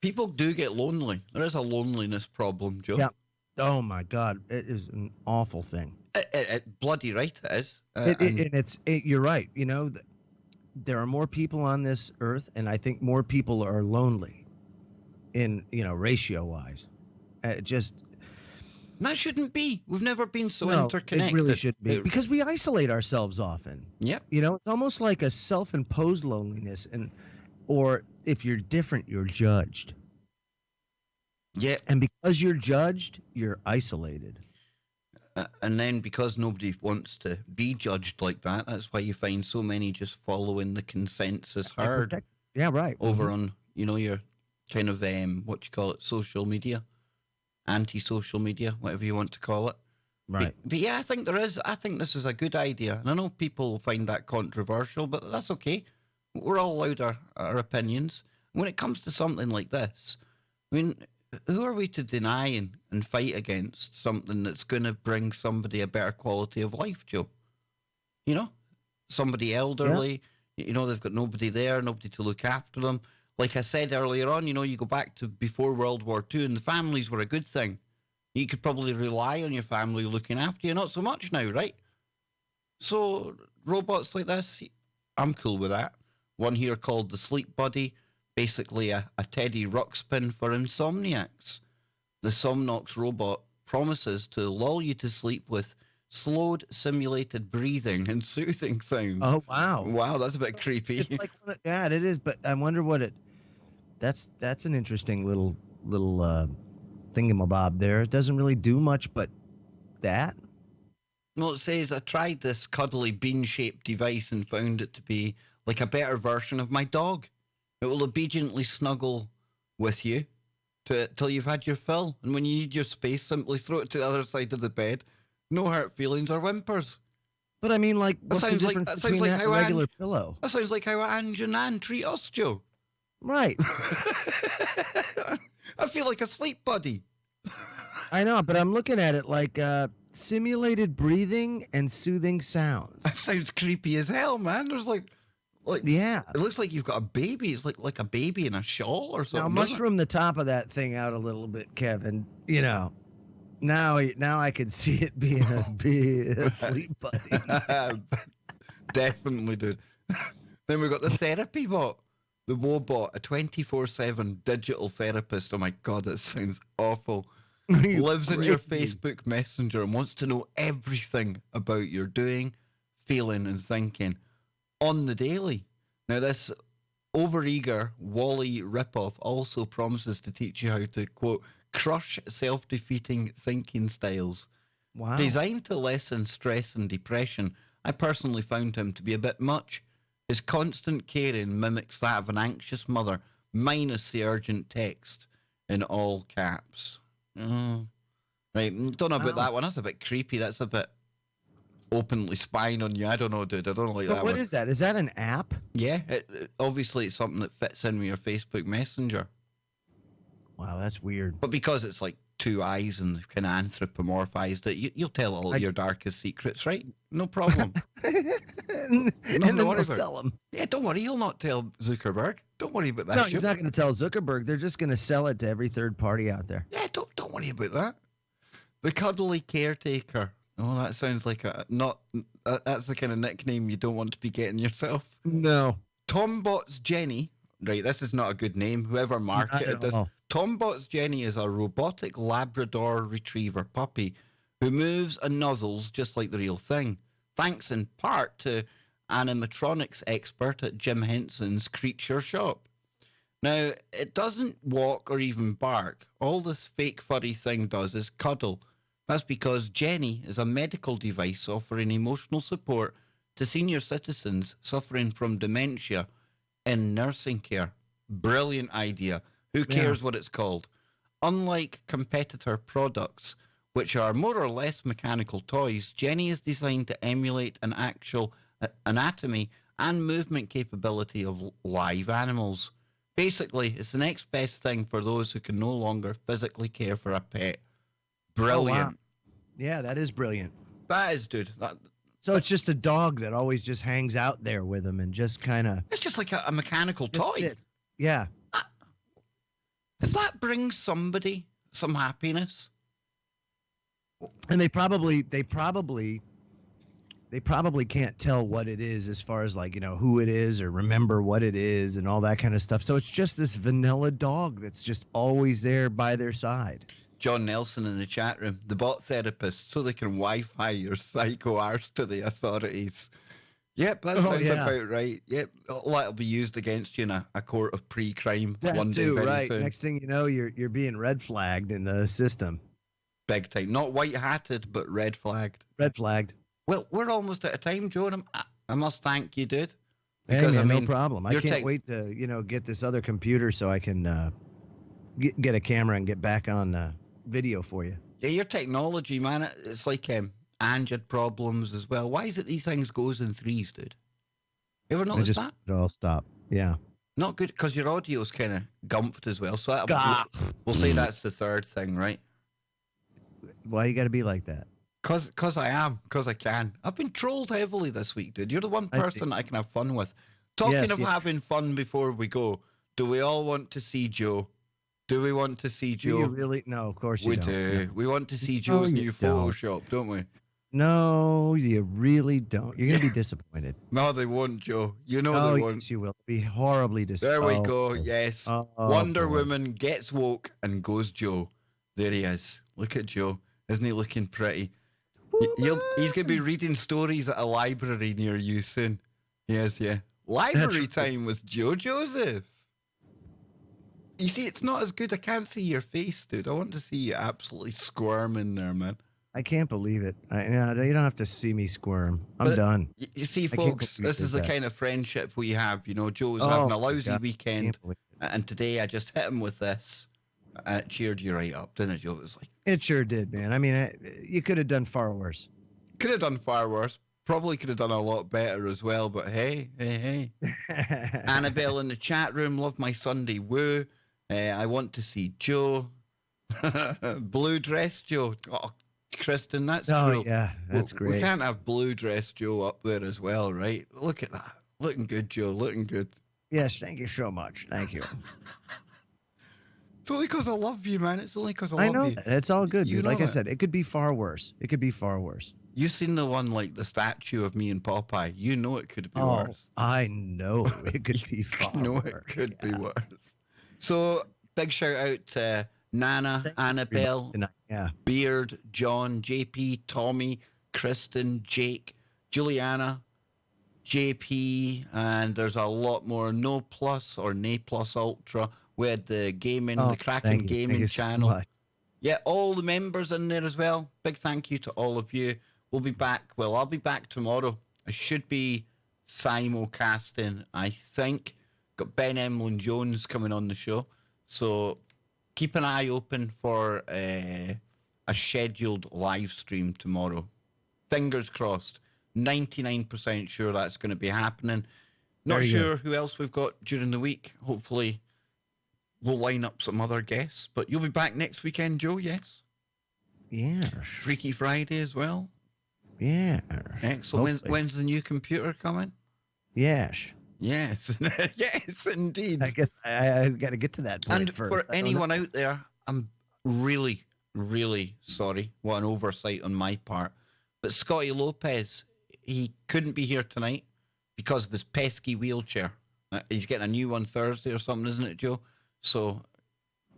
People do get lonely. There is a loneliness problem, Joe. Yeah. Oh, my God. It is an awful thing. Bloody right it is. You're right. You know, there are more people on this earth, and I think more people are lonely in, ratio wise. Just that shouldn't be. We've never been so no, interconnected. It really should be, because we isolate ourselves often. Yep. It's almost like a self-imposed loneliness, or if you're different, you're judged. Yeah. And because you're judged, you're isolated. And then because nobody wants to be judged like that, that's why you find so many just following the consensus herd. Yeah, right. Over on, your kind of, social media, anti-social media, whatever you want to call it. Right. But yeah, I think this is a good idea. And I know people find that controversial, but that's okay. We're all allowed our opinions. When it comes to something like this, I mean, who are we to deny and fight against something that's going to bring somebody a better quality of life, Joe? Somebody elderly, they've got nobody there, nobody to look after them. Like I said earlier on, you go back to before World War II and the families were a good thing. You could probably rely on your family looking after you, not so much now, right? So robots like this, I'm cool with that. One here called the Sleep Buddy, basically a Teddy Ruxpin for insomniacs. The Somnox robot promises to lull you to sleep with slowed simulated breathing and soothing sounds. Oh, wow. Wow, that's a bit creepy. It's like, yeah, it is, but I wonder that's an interesting little thingamabob there. It doesn't really do much but that. Well, it says, I tried this cuddly bean-shaped device and found it to be like a better version of my dog. It will obediently snuggle with you till you've had your fill. And when you need your space, simply throw it to the other side of the bed. No hurt feelings or whimpers. But I mean, like, what's the difference between that and a regular pillow? That sounds like how Ange and Ann treat us, Joe. Right. I feel like a sleep buddy. I know, but I'm looking at it like simulated breathing and soothing sounds. That sounds creepy as hell, man. There's like yeah. It looks like you've got a baby. It's like a baby in a shawl or something. Now mushroom the top of that thing out a little bit, Kevin. Now I can see it being a sleep buddy. Definitely, dude. Then we've got the therapy bot, the Wobot, a 24/7 digital therapist. Oh my God, that sounds awful. Lives in your Facebook Messenger and wants to know everything about your doing, feeling, and thinking on the daily. Now, this overeager Wally ripoff also promises to teach you how to, quote, crush self-defeating thinking styles. Wow. Designed to lessen stress and depression, I personally found him to be a bit much. His constant caring mimics that of an anxious mother, minus the urgent text in all caps. Right, don't know about that one. That's a bit creepy. That's a bit openly spying on you. I don't know, dude. I don't like that one. What is that? Is that an app? Yeah, obviously it's something that fits in with your Facebook Messenger. Wow, that's weird. But because it's like two eyes and kind of anthropomorphized it, you'll tell all your darkest secrets, right? No problem. and then they'll sell them. Yeah, don't worry. He'll not tell Zuckerberg. Don't worry about that. No, he's not going to tell Zuckerberg. They're just going to sell it to every third party out there. Yeah, don't worry about that. The cuddly caretaker. Oh, that sounds like that's the kind of nickname you don't want to be getting yourself. No. Tombot's Jenny. Right, this is not a good name. Whoever marketed this. Tombot's Jenny is a robotic Labrador Retriever puppy who moves and nuzzles just like the real thing, thanks in part to animatronics expert at Jim Henson's Creature Shop. Now, it doesn't walk or even bark. All this fake furry thing does is cuddle. That's because Jenny is a medical device offering emotional support to senior citizens suffering from dementia in nursing care. Brilliant idea. Who cares what it's called? Unlike competitor products, which are more or less mechanical toys, Jenny is designed to emulate an actual anatomy and movement capability of live animals. Basically, it's the next best thing for those who can no longer physically care for a pet. Brilliant. Oh, wow. Yeah, that is brilliant. That is, dude. So it's just a dog that always just hangs out there with him and just kind of... It's just like a mechanical toy. Yeah. If that brings somebody some happiness, And they probably can't tell what it is as far as like, who it is or remember what it is and all that kind of stuff. So it's just this vanilla dog that's just always there by their side. John Nelson in the chat room, the bot therapist, so they can Wi-Fi your psycho arse to the authorities. Yep, that sounds about right. Yep, that'll be used against you in a court of pre-crime one day very soon. Next thing you know, you're being red flagged in the system. Big time. Not white-hatted, but red flagged. Red flagged. Well, we're almost out of time, Joe, and I must thank you, dude. Because, hey, man, no problem. I can't wait to, get this other computer so I can get a camera and get back on video for you. Yeah, your technology, man, it's like Android problems as well. Why is it these things goes in threes, dude? You ever noticed that? It all stop. Yeah. Not good, because your audio's kind of gumped as well. So we'll say that's the third thing, right? Why you got to be like that? Because I am. Because I can. I've been trolled heavily this week, dude. You're the one person I can have fun with. Talking of having fun before we go, do we all want to see Joe? Do we want to see Joe? Do you really? No, of course you don't. We do. No. We want to see Joe's new Photoshop, don't we? No, you really don't. You're going to be disappointed. No, they won't, Joe. You know they won't. Yes, you will be horribly disappointed. There we go. Yes. Wonder Woman gets woke and goes Joe. There he is. Look at Joe. Isn't he looking pretty? He's going to be reading stories at a library near you soon. Yes, yeah. Library time with Joe Joseph. You see, it's not as good. I can't see your face, dude. I want to see you absolutely squirm in there, man. I can't believe it. You don't have to see me squirm. I'm done. You see, folks, this is the kind of friendship we have. Joe's having a lousy weekend, and today I just hit him with this. And it cheered you right up, didn't it, Joe? It was like... It sure did, man. I mean, you could have done far worse. Could have done far worse. Probably could have done a lot better as well, but hey. Annabelle in the chat room, love my Sunday woo. I want to see Joe. Blue dress Joe. Oh, Kristen, that's cool. Oh, yeah, that's great. We can't have blue dress Joe up there as well, right? Look at that. Looking good, Joe. Looking good. Yes, thank you so much. Thank you. It's only because I love you, man. It's only because I love you. I know. It's all good, dude. Like I said, it could be far worse. It could be far worse. You seen the one like the statue of me and Popeye? You know it could be worse. I know it could be far worse. It could be worse. So big shout out to Nana, Annabelle, Beard, John, JP, Tommy, Kristen, Jake, Juliana, JP, and there's a lot more. No Plus or Nay Plus Ultra. We had the the Kraken Gaming channel. So yeah, all the members in there as well. Big thank you to all of you. We'll be back. Well, I'll be back tomorrow. I should be simulcasting, I think. Got Ben Emlyn Jones coming on the show. So keep an eye open for a scheduled live stream tomorrow. Fingers crossed. 99% sure that's going to be happening. Not sure who else we've got during the week. Hopefully we'll line up some other guests. But you'll be back next weekend, Joe, yes? Yes. Freaky Friday as well? Yeah. Excellent. When's the new computer coming? Yes. Yes. Yes, indeed. I guess I got to get to that point and first. For anyone out there, I'm really, really sorry. What an oversight on my part. But Scotty Lopez, he couldn't be here tonight because of his pesky wheelchair. He's getting a new one Thursday or something, isn't it, Joe? So...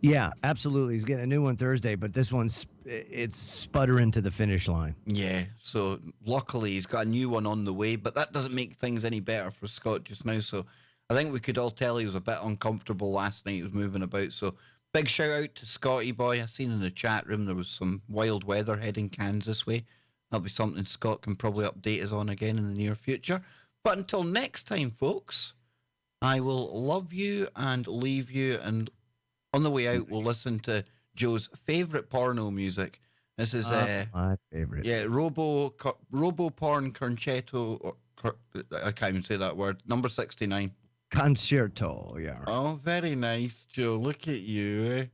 Yeah, absolutely. He's getting a new one Thursday, but this one's it's sputtering to the finish line. Yeah, so luckily he's got a new one on the way, but that doesn't make things any better for Scott just now. So I think we could all tell he was a bit uncomfortable last night. He was moving about. So big shout out to Scotty boy. I seen in the chat room there was some wild weather heading Kansas way. That'll be something Scott can probably update us on again in the near future. But until next time, folks, I will love you and leave you, and on the way out, we'll listen to Joe's favourite porno music. This is my favourite. Yeah, Robo Porn Concerto. I can't even say that word. Number 69. Concerto, yeah. Oh, very nice, Joe. Look at you.